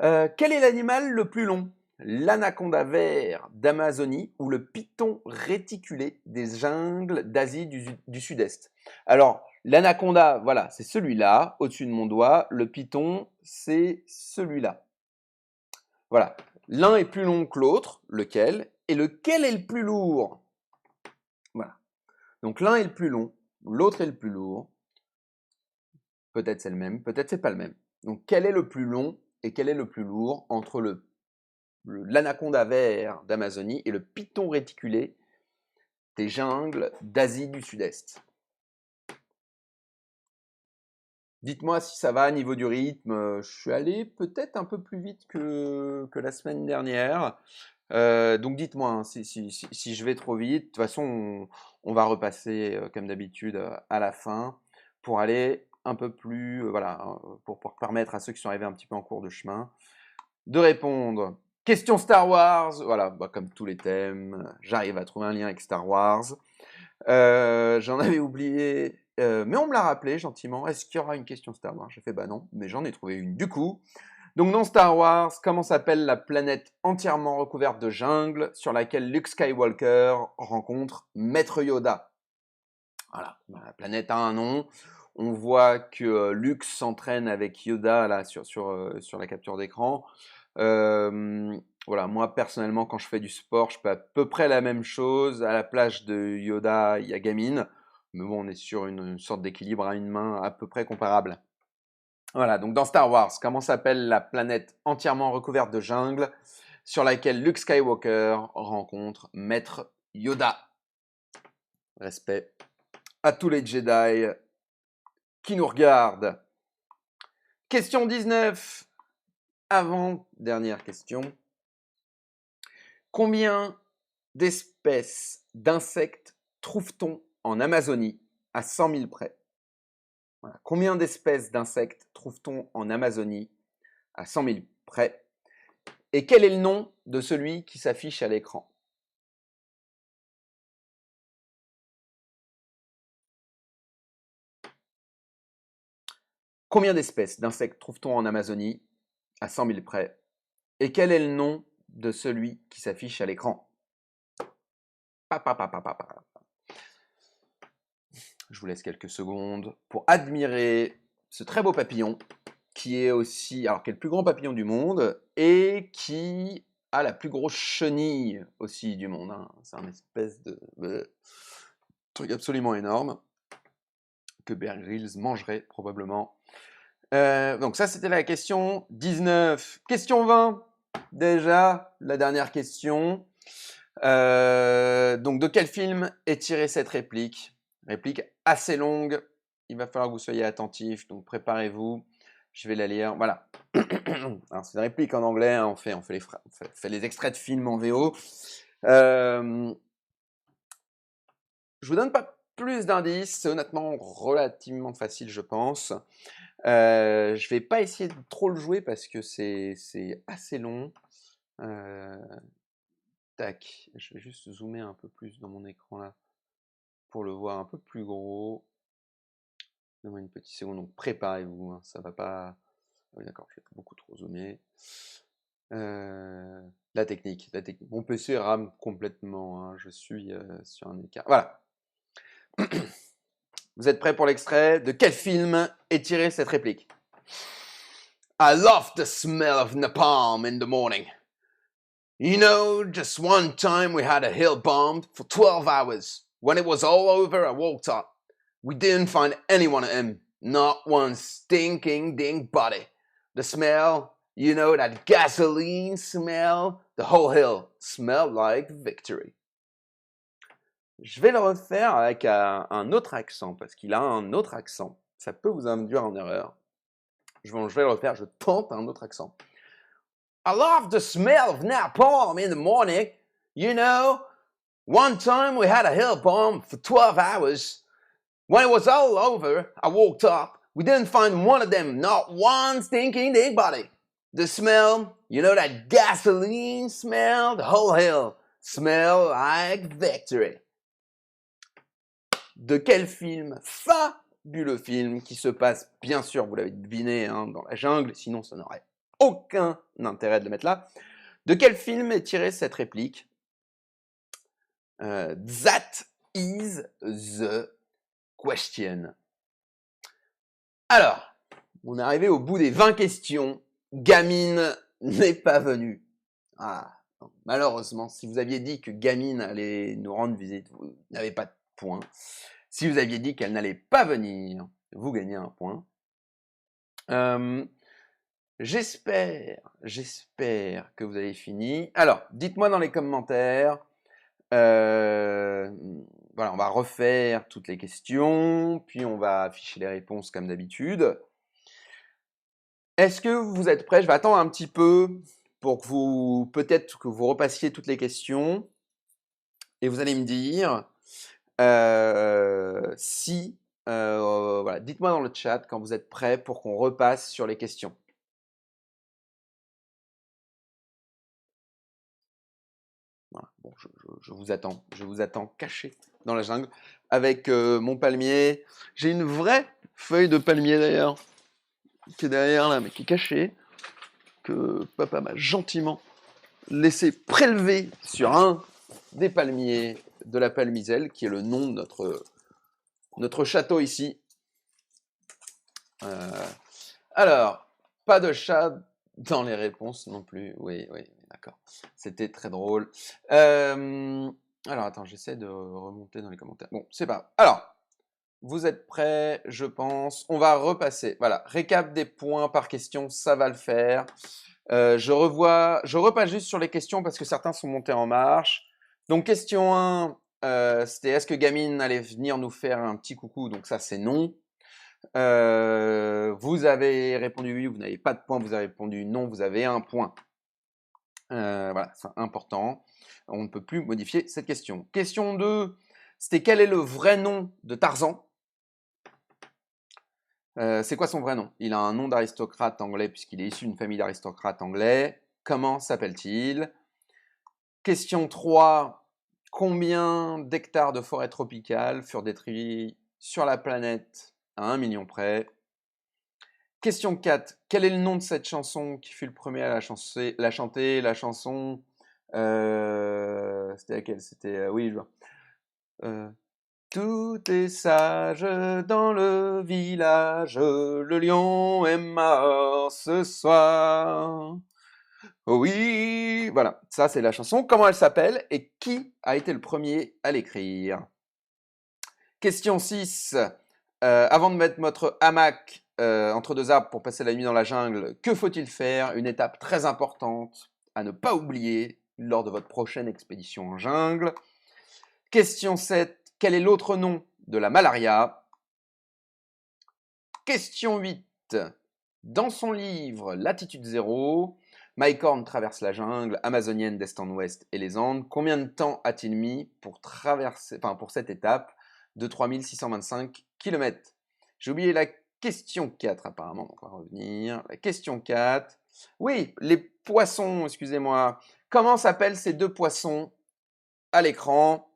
Quel est l'animal le plus long? L'anaconda vert d'Amazonie ou le python réticulé des jungles d'Asie du Sud-Est? Alors, l'anaconda, voilà, c'est celui-là, au-dessus de mon doigt. Le python, c'est celui-là. Voilà. L'un est plus long que l'autre, lequel? Et lequel est le plus lourd? Voilà. Donc l'un est le plus long, l'autre est le plus lourd. Peut-être c'est le même, peut-être c'est pas le même. Donc quel est le plus long et quel est le plus lourd entre l'anaconda vert d'Amazonie et le python réticulé des jungles d'Asie du Sud-Est? Dites-moi si ça va au niveau du rythme. Je suis allé peut-être un peu plus vite que la semaine dernière. Donc dites-moi hein, si je vais trop vite. De toute façon, on va repasser comme d'habitude à la fin pour aller un peu plus, voilà, pour permettre à ceux qui sont arrivés un petit peu en cours de chemin de répondre. Question Star Wars, voilà, bah, comme tous les thèmes, j'arrive à trouver un lien avec Star Wars. J'en avais oublié, mais on me l'a rappelé gentiment. Est-ce qu'il y aura une question Star Wars? J'ai fait bah non, mais j'en ai trouvé une du coup. Donc dans Star Wars, comment s'appelle la planète entièrement recouverte de jungle sur laquelle Luke Skywalker rencontre Maître Yoda? Voilà, bah, la planète a un nom. On voit que Luke s'entraîne avec Yoda là sur la capture d'écran. Voilà, moi personnellement, quand je fais du sport, je fais à peu près la même chose. À la plage de Yoda, il y a Gamine. Mais bon, on est sur une sorte d'équilibre à une main à peu près comparable. Voilà, donc dans Star Wars, comment s'appelle la planète entièrement recouverte de jungle sur laquelle Luke Skywalker rencontre Maître Yoda? Respect à tous les Jedi qui nous regardent. Question 19, avant-dernière question. Combien d'espèces d'insectes trouve-t-on en Amazonie à 100 000 près? Voilà. Combien d'espèces d'insectes trouve-t-on en Amazonie à 100 000 près? Et quel est le nom de celui qui s'affiche à l'écran? Combien d'espèces d'insectes trouve-t-on en Amazonie à 100 000 près? Et quel est le nom de celui qui s'affiche à l'écran? Je vous laisse quelques secondes pour admirer ce très beau papillon qui est aussi, alors qui est le plus grand papillon du monde et qui a la plus grosse chenille aussi du monde. Hein. C'est un espèce de truc absolument énorme que Bear Grylls mangerait probablement. Donc ça, c'était la question 19. Question 20, déjà, la dernière question. Donc de quel film est tirée cette réplique? Réplique assez longue, il va falloir que vous soyez attentifs, donc préparez-vous. Je vais la lire, voilà. Alors c'est une réplique en anglais, hein, on fait les extraits de films en VO. Je vous donne pas plus d'indices, c'est honnêtement relativement facile, je pense. Je vais pas essayer de trop le jouer parce que c'est assez long. Tac, je vais juste zoomer un peu plus dans mon écran là pour le voir un peu plus gros. Donnez-moi une petite seconde, donc préparez-vous, hein, ça va pas... Oui, d'accord, je vais beaucoup trop zoomer. La technique. Mon PC rame complètement, hein, je suis sur un écart. Voilà. Vous êtes prêts pour l'extrait? De quel film est tirée cette réplique? I love the smell of napalm in the morning. You know, just one time we had a hill bomb for 12 hours. When it was all over, I woke up. We didn't find any one of them. Not one stinking ding body. The smell, you know, that gasoline smell, the whole hill smelled like victory. Je vais le refaire avec un autre accent, parce qu'il a un autre accent. Ça peut vous induire en erreur. Je vais le refaire, je tente un autre accent. I love the smell of napalm in the morning. You know, one time we had a hill bomb for 12 hours. When it was all over, I woke up. We didn't find one of them, not one stinking dead body. The smell, you know, that gasoline smell, the whole hill smell like victory. De quel film? Fabuleux film qui se passe, bien sûr, vous l'avez deviné, hein, dans la jungle, sinon ça n'aurait aucun intérêt de le mettre là. De quel film est tirée cette réplique? That is the question. Alors, on est arrivé au bout des 20 questions. Gamine n'est pas venue. Ah, malheureusement, si vous aviez dit que Gamine allait nous rendre visite, vous n'avez pas de point. Si vous aviez dit qu'elle n'allait pas venir, vous gagnez un point. J'espère que vous avez fini. Alors, dites-moi dans les commentaires. Voilà, on va refaire toutes les questions, puis on va afficher les réponses comme d'habitude. Est-ce que vous êtes prêts? Je vais attendre un petit peu pour que vous, peut-être que vous repassiez toutes les questions. Et vous allez me dire si, voilà, dites-moi dans le chat quand vous êtes prêts pour qu'on repasse sur les questions. Voilà, bon, je vous attends caché dans la jungle avec mon palmier. J'ai une vraie feuille de palmier d'ailleurs, qui est derrière là, mais qui est cachée, que papa m'a gentiment laissé prélever sur un des palmiers de la Palmiselle, qui est le nom de notre château ici. Alors, pas de chat dans les réponses non plus. Oui, d'accord. C'était très drôle. Alors, attends, j'essaie de remonter dans les commentaires. Bon, c'est pas grave. Alors, vous êtes prêts, je pense. On va repasser. Voilà, récap des points par question, ça va le faire. Je repasse juste sur les questions parce que certains sont montés en marche. Donc, question 1, c'était est-ce que Gamine allait venir nous faire un petit coucou? Donc ça, c'est non. Vous avez répondu oui, vous n'avez pas de point. Vous avez répondu non, vous avez un point. Voilà, c'est important. On ne peut plus modifier cette question. Question 2, c'était quel est le vrai nom de Tarzan? C'est quoi son vrai nom? Il a un nom d'aristocrate anglais puisqu'il est issu d'une famille d'aristocrates anglais. Comment s'appelle-t-il? Question 3, combien d'hectares de forêt tropicale furent détruits sur la planète à 1 million près? Question 4, quel est le nom de cette chanson qui fut le premier à la chanter? La chanson, c'était laquelle? C'était, oui, je vois. Tout est sage dans le village, le lion est mort ce soir. Oh oui, voilà, ça c'est la chanson. Comment elle s'appelle et qui a été le premier à l'écrire? Question 6. Avant de mettre votre hamac entre deux arbres pour passer la nuit dans la jungle, que faut-il faire? Une étape très importante à ne pas oublier lors de votre prochaine expédition en jungle. Question 7. Quel est l'autre nom de la malaria? Question 8. Dans son livre Latitude Zéro, Mike Horn traverse la jungle amazonienne d'est en ouest et les Andes. Combien de temps a-t-il mis pour cette étape de 3625 km? J'ai oublié la question 4 apparemment, donc on va revenir. La question 4. Oui, les poissons, excusez-moi. Comment s'appellent ces deux poissons à l'écran?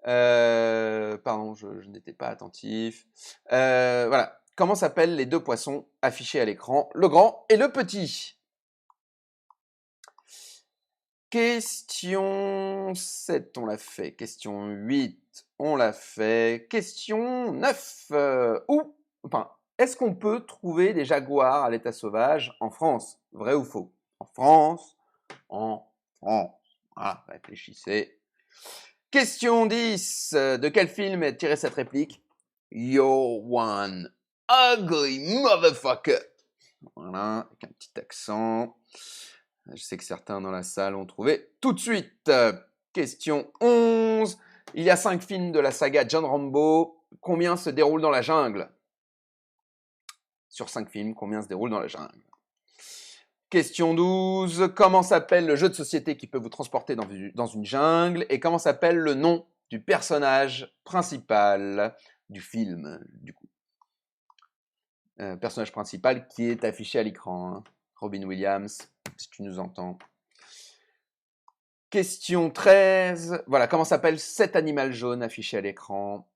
Pardon, je n'étais pas attentif. Voilà. Comment s'appellent les deux poissons affichés à l'écran, le grand et le petit? Question 7, on l'a fait. Question 8, on l'a fait. Question 9, est-ce qu'on peut trouver des jaguars à l'état sauvage en France? Vrai ou faux? En France, en France. Ah, réfléchissez. Question 10, de quel film est tirée cette réplique? You're one ugly motherfucker. Voilà, avec un petit accent. Je sais que certains dans la salle ont trouvé tout de suite. Question 11. Il y a 5 films de la saga John Rambo. Combien se déroulent dans la jungle? Sur 5 films, combien se déroulent dans la jungle? Question 12. Comment s'appelle le jeu de société qui peut vous transporter dans une jungle? Et comment s'appelle le nom du personnage principal du film, du coup? Personnage principal qui est affiché à l'écran. Hein. Robin Williams, si tu nous entends. Question 13. Voilà, comment s'appelle cet animal jaune affiché à l'écran,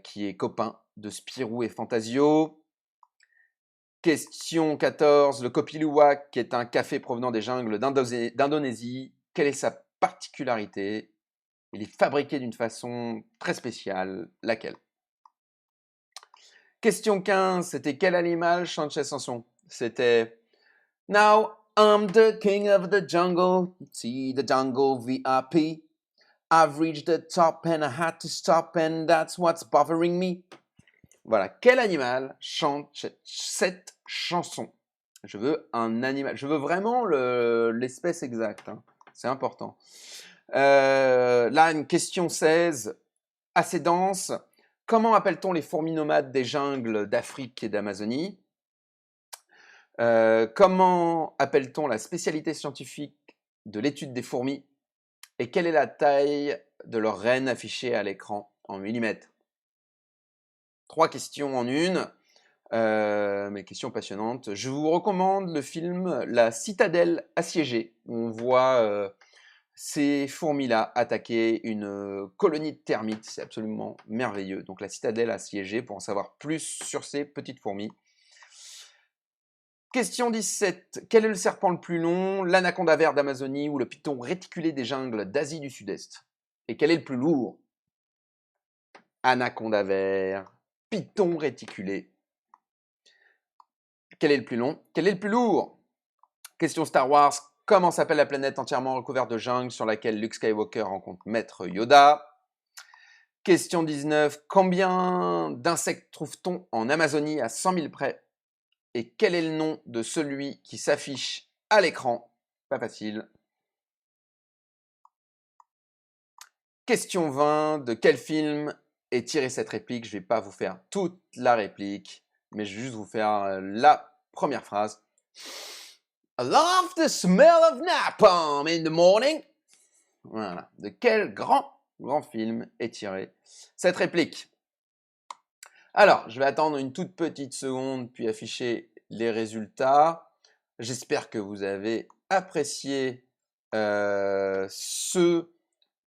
qui est copain de Spirou et Fantasio? Question 14. Le Kopi Luwak, qui est un café provenant des jungles d'Indonésie. Quelle est sa particularité? Il est fabriqué d'une façon très spéciale. Laquelle? Question 15. C'était quel animal chante cette chanson? C'était Now I'm the king of the jungle, see the jungle VIP. I've reached the top and I had to stop and that's what's bothering me. Voilà, quel animal chante cette chanson? Je veux un animal, je veux vraiment l'espèce exacte, hein. C'est important. Là, une question 16, assez dense. Comment appelle-t-on les fourmis nomades des jungles d'Afrique et d'Amazonie? Comment appelle-t-on la spécialité scientifique de l'étude des fourmis? Et quelle est la taille de leur reine affichée à l'écran en millimètres? 3 questions en une, mais questions passionnantes. Je vous recommande le film La Citadelle assiégée, où on voit ces fourmis-là attaquer une colonie de termites. C'est absolument merveilleux. Donc La Citadelle assiégée, pour en savoir plus sur ces petites fourmis. Question 17. Quel est le serpent le plus long, l'anaconda vert d'Amazonie ou le python réticulé des jungles d'Asie du Sud-Est? Et quel est le plus lourd? Anaconda vert, python réticulé. Quel est le plus long? Quel est le plus lourd? Question Star Wars. Comment s'appelle la planète entièrement recouverte de jungle sur laquelle Luke Skywalker rencontre Maître Yoda? Question 19. Combien d'insectes trouve-t-on en Amazonie à 100 000 près? Et quel est le nom de celui qui s'affiche à l'écran? Pas facile. Question 20. De quel film est tirée cette réplique? Je ne vais pas vous faire toute la réplique, mais je vais juste vous faire la première phrase. I love the smell of napalm in the morning. Voilà. De quel grand film est tirée cette réplique? Alors, je vais attendre une toute petite seconde, puis afficher les résultats. J'espère que vous avez apprécié ce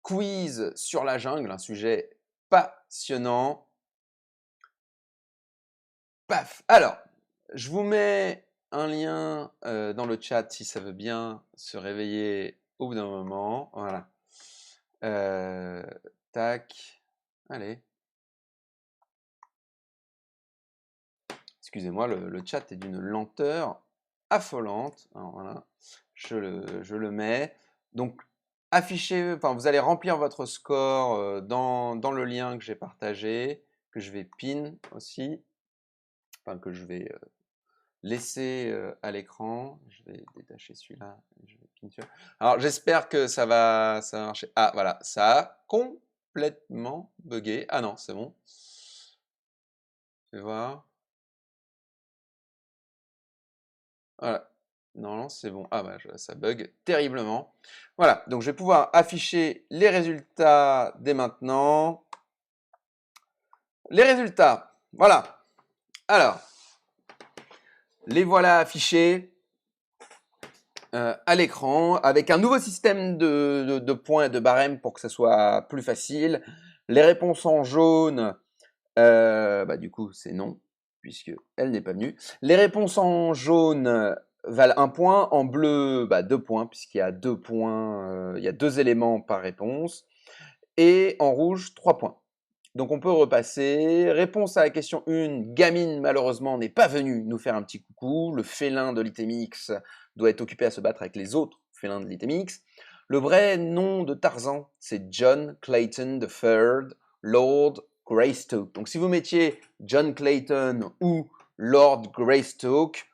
quiz sur la jungle, un sujet passionnant. Paf! Alors, je vous mets un lien dans le chat si ça veut bien se réveiller au bout d'un moment. Voilà. Tac. Allez. Excusez-moi, le chat est d'une lenteur affolante. Alors voilà, je le mets. Donc, affichez, enfin, vous allez remplir votre score dans le lien que j'ai partagé, que je vais pin aussi, enfin, que je vais laisser à l'écran. Je vais détacher celui-là. Alors, j'espère que ça va marcher. Ah, voilà, ça a complètement bugué. Ah non, c'est bon. Je vais voir. Voilà. Normalement, c'est bon. Ah bah, ça bug terriblement. Voilà, donc je vais pouvoir afficher les résultats dès maintenant. Les résultats, voilà. Alors, les voilà affichés à l'écran avec un nouveau système de points et de barèmes pour que ce soit plus facile. Les réponses en jaune, du coup, c'est non, puisque elle n'est pas venue. Les réponses en jaune valent 1 point, en bleu, 2 points, puisqu'il y a 2 points, il y a 2 éléments par réponse, et en rouge, 3 points. Donc on peut repasser. Réponse à la question 1, Gamine malheureusement n'est pas venue nous faire un petit coucou. Le félin de l'ITMX doit être occupé à se battre avec les autres félins de l'ITMX. Le vrai nom de Tarzan, c'est John Clayton III, Lord Greystoke. Donc si vous mettiez John Clayton ou Lord Greystoke,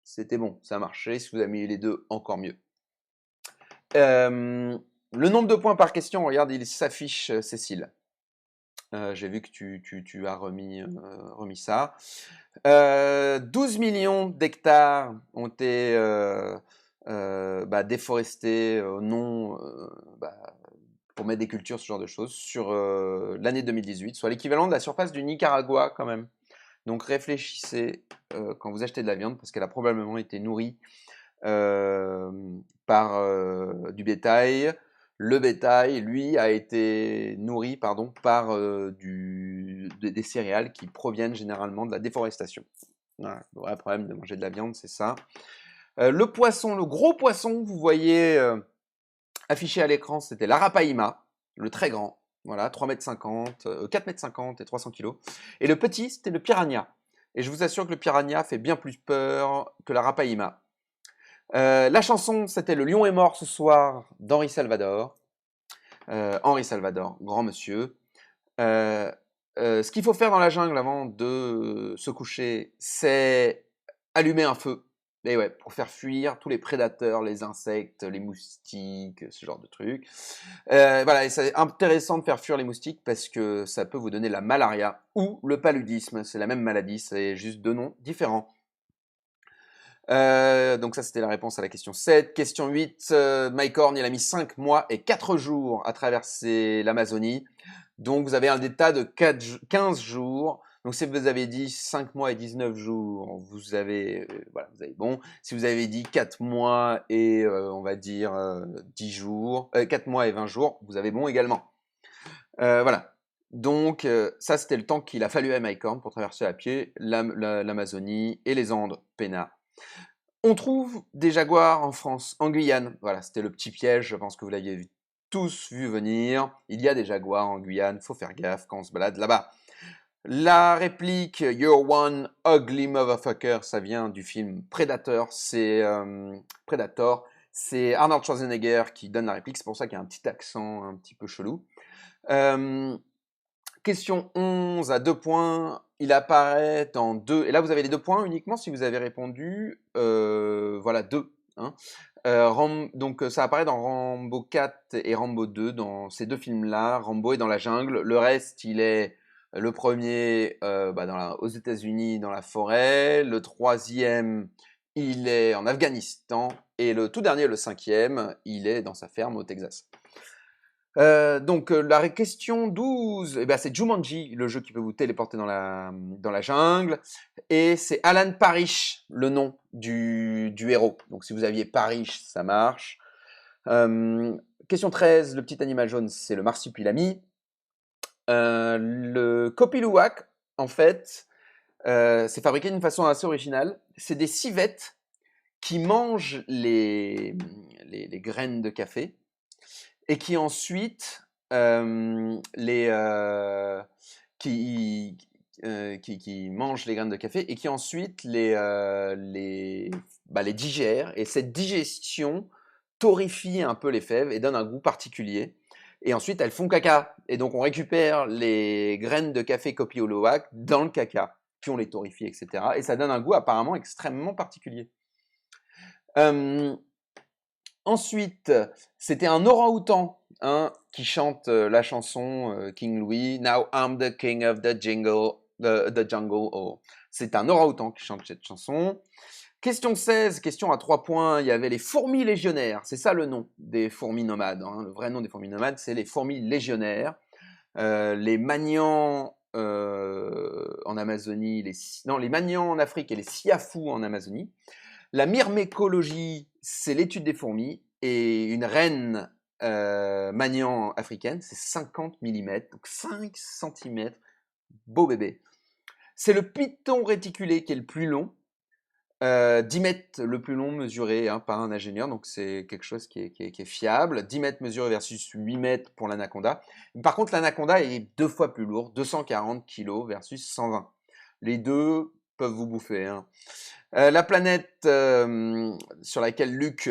c'était bon, ça a marché. Si vous avez mis les deux, encore mieux. Le nombre de points par question, regarde, il s'affiche, Cécile. J'ai vu que tu as remis ça. 12 millions d'hectares ont été déforestés pour mettre des cultures, ce genre de choses, sur l'année 2018, soit l'équivalent de la surface du Nicaragua quand même. Donc réfléchissez quand vous achetez de la viande, parce qu'elle a probablement été nourrie par du bétail. Le bétail, lui, a été nourri par des céréales qui proviennent généralement de la déforestation. Voilà, le vrai problème de manger de la viande, c'est ça. Le poisson, le gros poisson que vous voyez affiché à l'écran, c'était l'arapaima, le très grand. Voilà, 3,50 m, 4,50 m et 300 kg. Et le petit, c'était le piranha. Et je vous assure que le piranha fait bien plus peur que l'arapaima. La chanson, c'était Le lion est mort ce soir d'Henri Salvador. Henri Salvador, grand monsieur. Ce qu'il faut faire dans la jungle avant de se coucher, c'est allumer un feu. Et ouais, pour faire fuir tous les prédateurs, les insectes, les moustiques, ce genre de trucs. Voilà, et c'est intéressant de faire fuir les moustiques parce que ça peut vous donner la malaria ou le paludisme. C'est la même maladie, c'est juste deux noms différents. Donc ça, c'était la réponse à la question 7. Question 8, Mike Horn, il a mis 5 mois et 4 jours à traverser l'Amazonie. Donc vous avez un état de 15 jours. Donc si vous avez dit 5 mois et 19 jours, vous avez bon. Si vous avez dit 4 mois et on va dire 10 jours, 4 mois et 20 jours, vous avez bon également. Voilà. Donc ça, c'était le temps qu'il a fallu à Mike Horn pour traverser à pied l'Amazonie et les Andes, peinard. On trouve des jaguars en France, en Guyane. Voilà, c'était le petit piège, je pense que vous l'aviez tous vu venir. Il y a des jaguars en Guyane, faut faire gaffe quand on se balade là-bas. La réplique You're one ugly motherfucker, ça vient du film Predator. C'est Arnold Schwarzenegger qui donne la réplique. C'est pour ça qu'il y a un petit accent un petit peu chelou. Question 11 à 2 points. Il apparaît dans 2. Et là, vous avez les 2 points uniquement si vous avez répondu 2. Hein. Donc, ça apparaît dans Rambo 4 et Rambo 2, dans ces deux films-là. Rambo est dans la jungle. Le reste, il est le premier aux États-Unis, dans la forêt. Le troisième, il est en Afghanistan. Et le tout dernier, le cinquième, il est dans sa ferme au Texas. La question 12, c'est Jumanji, le jeu qui peut vous téléporter dans la jungle. Et c'est Alan Parrish, le nom du héros. Donc si vous aviez Parrish, ça marche. Question 13, le petit animal jaune, c'est le marsupilami. Le Kopiluwak, en fait, c'est fabriqué d'une façon assez originale. C'est des civettes qui mangent les graines de café et qui ensuite qui mangent les graines de café et qui ensuite les digèrent. Et cette digestion torréfie un peu les fèves et donne un goût particulier. Et ensuite, elles font caca. Et donc, on récupère les graines de café Kopioluwak dans le caca, puis on les torréfie, etc. Et ça donne un goût apparemment extrêmement particulier. Ensuite, c'était un orang-outan qui chante la chanson King Louis, Now I'm the king of the jungle. Oh. C'est un orang-outan qui chante cette chanson. Question 16, question à 3 points, il y avait les fourmis légionnaires. C'est ça le nom des fourmis nomades. Le vrai nom des fourmis nomades, c'est les fourmis légionnaires. Les magnans en Amazonie, les magnans en Afrique et les siafous en Amazonie. La myrmécologie, c'est l'étude des fourmis, et une reine Magnan africaine, c'est 50 mm, donc 5 centimètres. Beau bébé. C'est le python réticulé qui est le plus long. 10 mètres le plus long mesuré par un ingénieur, donc c'est quelque chose qui est fiable. 10 mètres mesuré versus 8 mètres pour l'anaconda. Par contre, l'anaconda est 2 fois plus lourd, 240 kg versus 120. Les deux peuvent vous bouffer. La planète sur laquelle Luke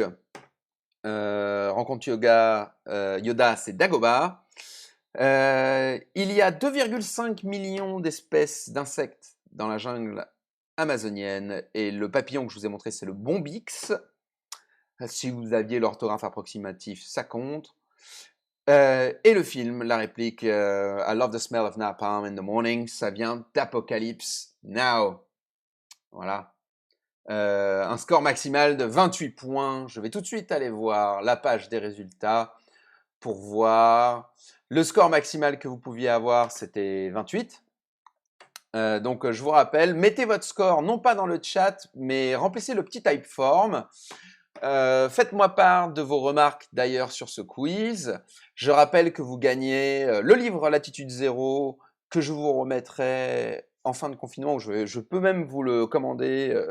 rencontre Yoda, c'est Dagobah. Il y a 2,5 millions d'espèces d'insectes dans la jungle amazonienne et le papillon que je vous ai montré, c'est le bombix. Si vous aviez l'orthographe approximatif, ça compte. Et le film, la réplique I love the smell of napalm in the morning, ça vient d'Apocalypse Now. Voilà. Un score maximal de 28 points. Je vais tout de suite aller voir la page des résultats pour voir. Le score maximal que vous pouviez avoir, c'était 28. Donc, je vous rappelle, mettez votre score, non pas dans le chat, mais remplissez le petit typeform. Faites-moi part de vos remarques d'ailleurs sur ce quiz. Je rappelle que vous gagnez le livre Latitude Zéro que je vous remettrai en fin de confinement. Je peux même vous le commander,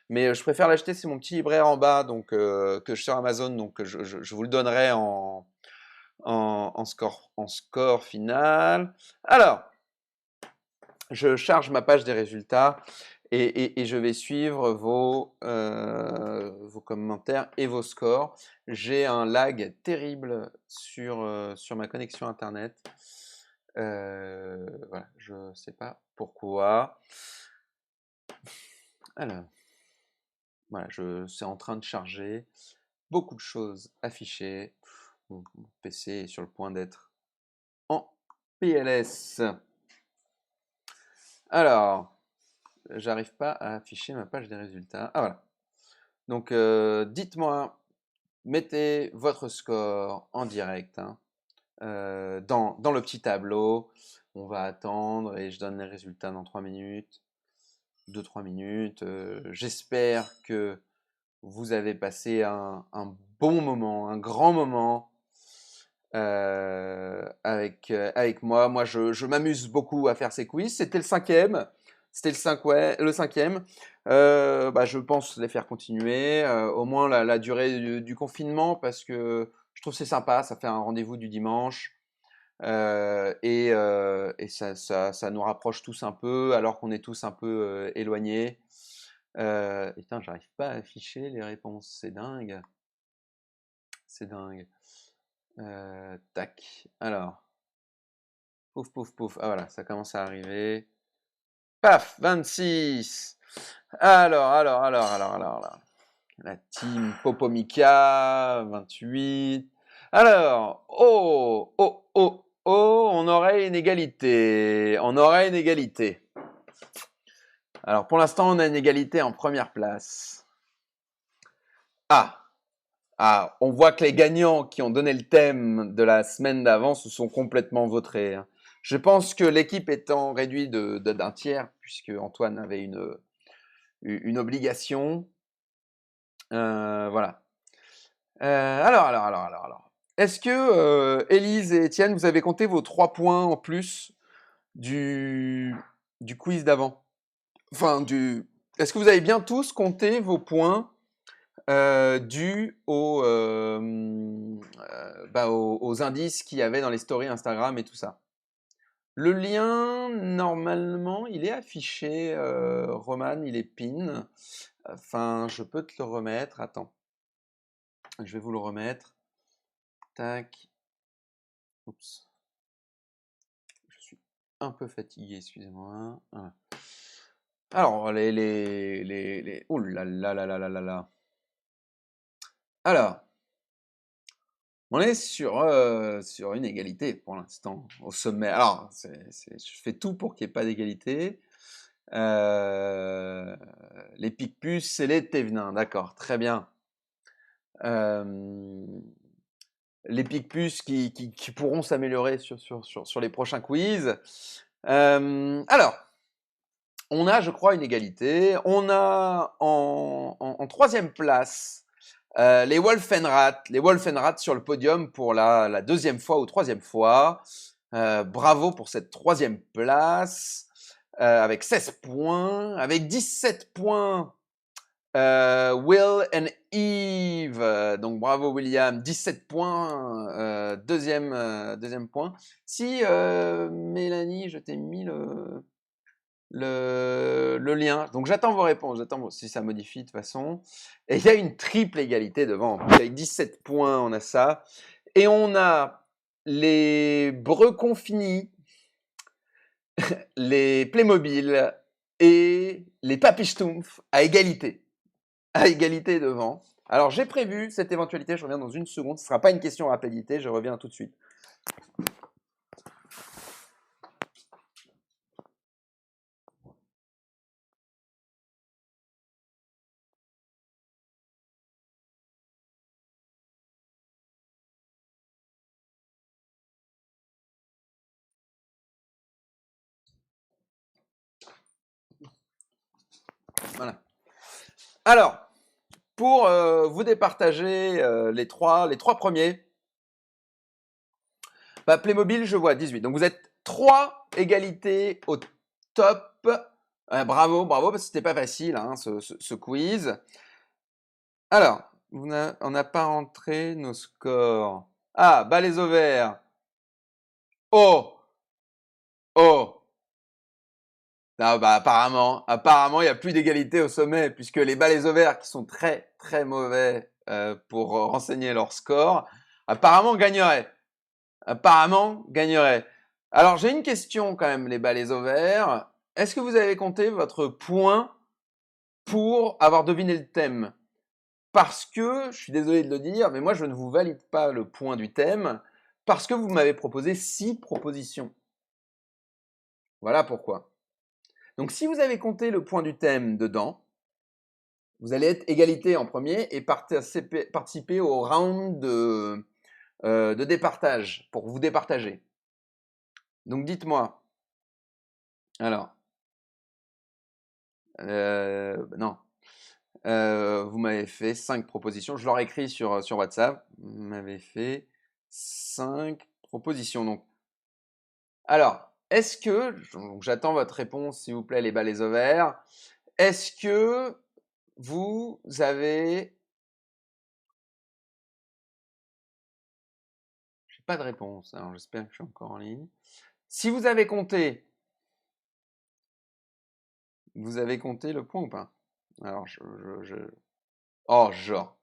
mais je préfère l'acheter. C'est mon petit libraire en bas, donc que je sur Amazon, donc je vous le donnerai en score final. Alors, je charge ma page des résultats et je vais suivre vos commentaires et vos scores. J'ai un lag terrible sur ma connexion Internet. Voilà, je ne sais pas pourquoi. Alors, voilà, c'est en train de charger. Beaucoup de choses affichées. Mon PC est sur le point d'être en PLS. Alors, j'arrive pas à afficher ma page des résultats. Ah voilà. Donc, dites-moi, mettez votre score en direct dans le petit tableau. On va attendre et je donne les résultats dans 3 minutes. 2-3 minutes. J'espère que vous avez passé un bon moment, un grand moment avec moi. Moi, je m'amuse beaucoup à faire ces quiz. C'était le cinquième. C'était le cinquième. Je pense les faire continuer, au moins la durée du confinement, parce que je trouve que c'est sympa. Ça fait un rendez-vous du dimanche. Et ça nous rapproche tous un peu, alors qu'on est tous un peu éloignés. Putain, j'arrive pas à afficher les réponses. C'est dingue. C'est dingue. Tac. Alors. Pouf, pouf, pouf. Ah voilà, ça commence à arriver. Paf, 26. Alors. La team Popomica, 28. Alors, on aurait une égalité. Alors, pour l'instant, on a une égalité en première place. On voit que les gagnants qui ont donné le thème de la semaine d'avant se sont complètement vautrés. Je pense que l'équipe étant réduite d'un tiers, puisque Antoine avait une obligation. Voilà. Alors. Est-ce que Élise et Étienne, vous avez compté vos 3 points en plus du quiz d'avant? Enfin, est-ce que vous avez bien tous compté vos points dus aux indices qu'il y avait dans les stories Instagram et tout ça? Le lien, normalement, il est affiché, Roman, il est pin. Enfin, je peux te le remettre. Attends. Je vais vous le remettre. Tac. Oups. Je suis un peu fatigué, excusez-moi. Voilà. Alors, oh là là là là là là là. Alors, on est sur une égalité pour l'instant, au sommet. Alors, je fais tout pour qu'il n'y ait pas d'égalité. Les Picpus et les Thévenins, d'accord, très bien. Les Picpus qui pourront s'améliorer sur les prochains quiz. Alors, on a, je crois, une égalité. On a en troisième place Les Wolfenrats sur le podium pour la deuxième fois ou troisième fois. Bravo pour cette troisième place avec 16 points. Avec 17 points, Will and Eve. Donc bravo William, 17 points, deuxième point. Si Mélanie, je t'ai mis le lien. Donc j'attends vos réponses, j'attends si ça modifie de toute façon. Et il y a une triple égalité devant. Avec 17 points, on a ça. Et on a les Brecon finis, les Playmobil et les Papy-Schtroumpfs à égalité. À égalité devant. Alors j'ai prévu cette éventualité, je reviens dans une seconde. Ce ne sera pas une question à rapidité, je reviens tout de suite. Voilà. Alors, pour vous départager les trois premiers, bah, Playmobil, je vois 18. Donc vous êtes 3 égalités au top. Bravo, parce que c'était pas facile hein, ce quiz. Alors, on n'a pas rentré nos scores. Ah, bas les ovaires. Oh, oh. Non, bah apparemment, il n'y a plus d'égalité au sommet, puisque les balais ovaires, qui sont très, très mauvais pour renseigner leur score, apparemment gagneraient. Alors, j'ai une question quand même, les balais ovaires. Est-ce que vous avez compté votre point pour avoir deviné le thème? Parce que, je suis désolé de le dire, mais moi, je ne vous valide pas le point du thème, parce que vous m'avez proposé 6 propositions. Voilà pourquoi. Donc, si vous avez compté le point du thème dedans, vous allez être égalité en premier et participer au round de départage, pour vous départager. Donc, dites-moi. Alors, non. Vous m'avez fait 5 propositions. Je leur ai écrit sur WhatsApp. Vous m'avez fait 5 propositions. Donc, alors, est-ce que, donc j'attends votre réponse, s'il vous plaît, les balais ovaires. Est-ce que vous avez... J'ai pas de réponse, alors j'espère que je suis encore en ligne. Si vous avez compté le point ou pas? Alors, Oh, genre.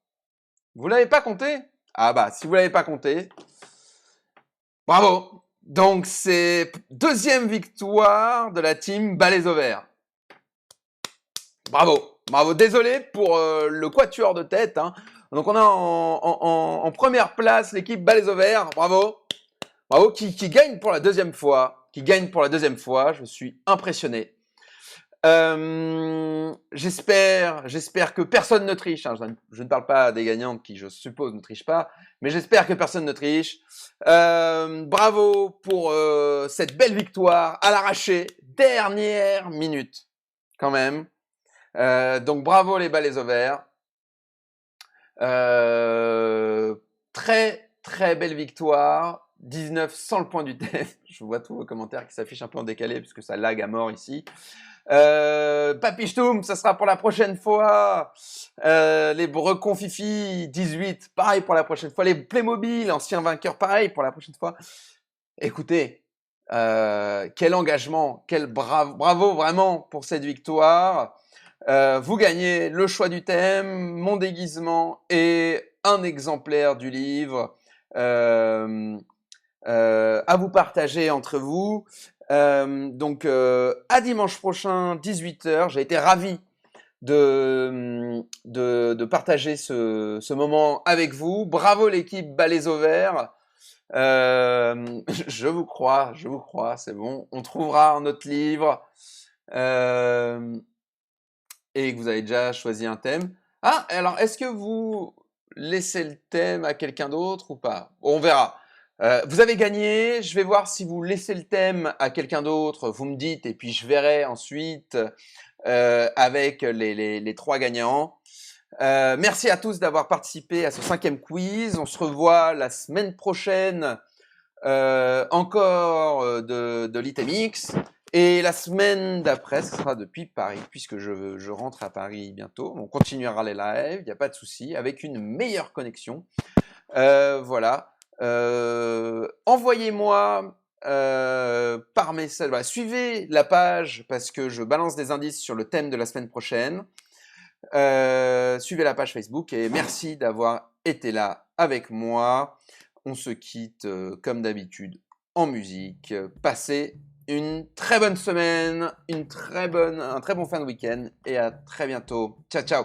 Vous l'avez pas compté? Ah bah, si vous l'avez pas compté, bravo! Donc, c'est deuxième victoire de la team balais ovaires. Bravo, bravo. Désolé pour le quatuor de tête. Hein. Donc, on a en première place l'équipe balais ovaires. Bravo. Bravo, qui gagne pour la deuxième fois. Je suis impressionné. J'espère que personne ne triche. Hein. Je ne parle pas des gagnantes qui, je suppose, ne trichent pas, mais j'espère que personne ne triche. Bravo pour cette belle victoire à l'arraché, dernière minute, quand même. Donc bravo les balais ovaires. Très très belle victoire. 19 sans le point du thème. Je vois tous vos commentaires qui s'affichent un peu en décalé puisque ça lag à mort ici. Papy-Schtroumpf, ça sera pour la prochaine fois. Les Brecon Fifi, 18, pareil pour la prochaine fois. Les Playmobil, anciens vainqueurs, pareil pour la prochaine fois. Écoutez, quel engagement, bravo vraiment pour cette victoire. Vous gagnez le choix du thème, mon déguisement et un exemplaire du livre à vous partager entre vous. Donc à dimanche prochain, 18h. J'ai été ravi de partager ce moment avec vous. Bravo l'équipe Balais Ovaires. Je vous crois, c'est bon. On trouvera notre livre et que vous avez déjà choisi un thème. Ah, alors est-ce que vous laissez le thème à quelqu'un d'autre ou pas? On verra. Vous avez gagné, je vais voir si vous laissez le thème à quelqu'un d'autre, vous me dites, et puis je verrai ensuite avec les 3 gagnants. Merci à tous d'avoir participé à ce 5e quiz. On se revoit la semaine prochaine encore de l'ITMX. Et la semaine d'après, ce sera depuis Paris, puisque je rentre à Paris bientôt. On continuera les lives, il n'y a pas de souci, avec une meilleure connexion. Voilà. Envoyez-moi par message. Voilà, suivez la page parce que je balance des indices sur le thème de la semaine prochaine. Suivez la page Facebook et merci d'avoir été là avec moi. On se quitte comme d'habitude en musique. Passez une très bonne semaine, un très bon fin de week-end et à très bientôt. Ciao, ciao.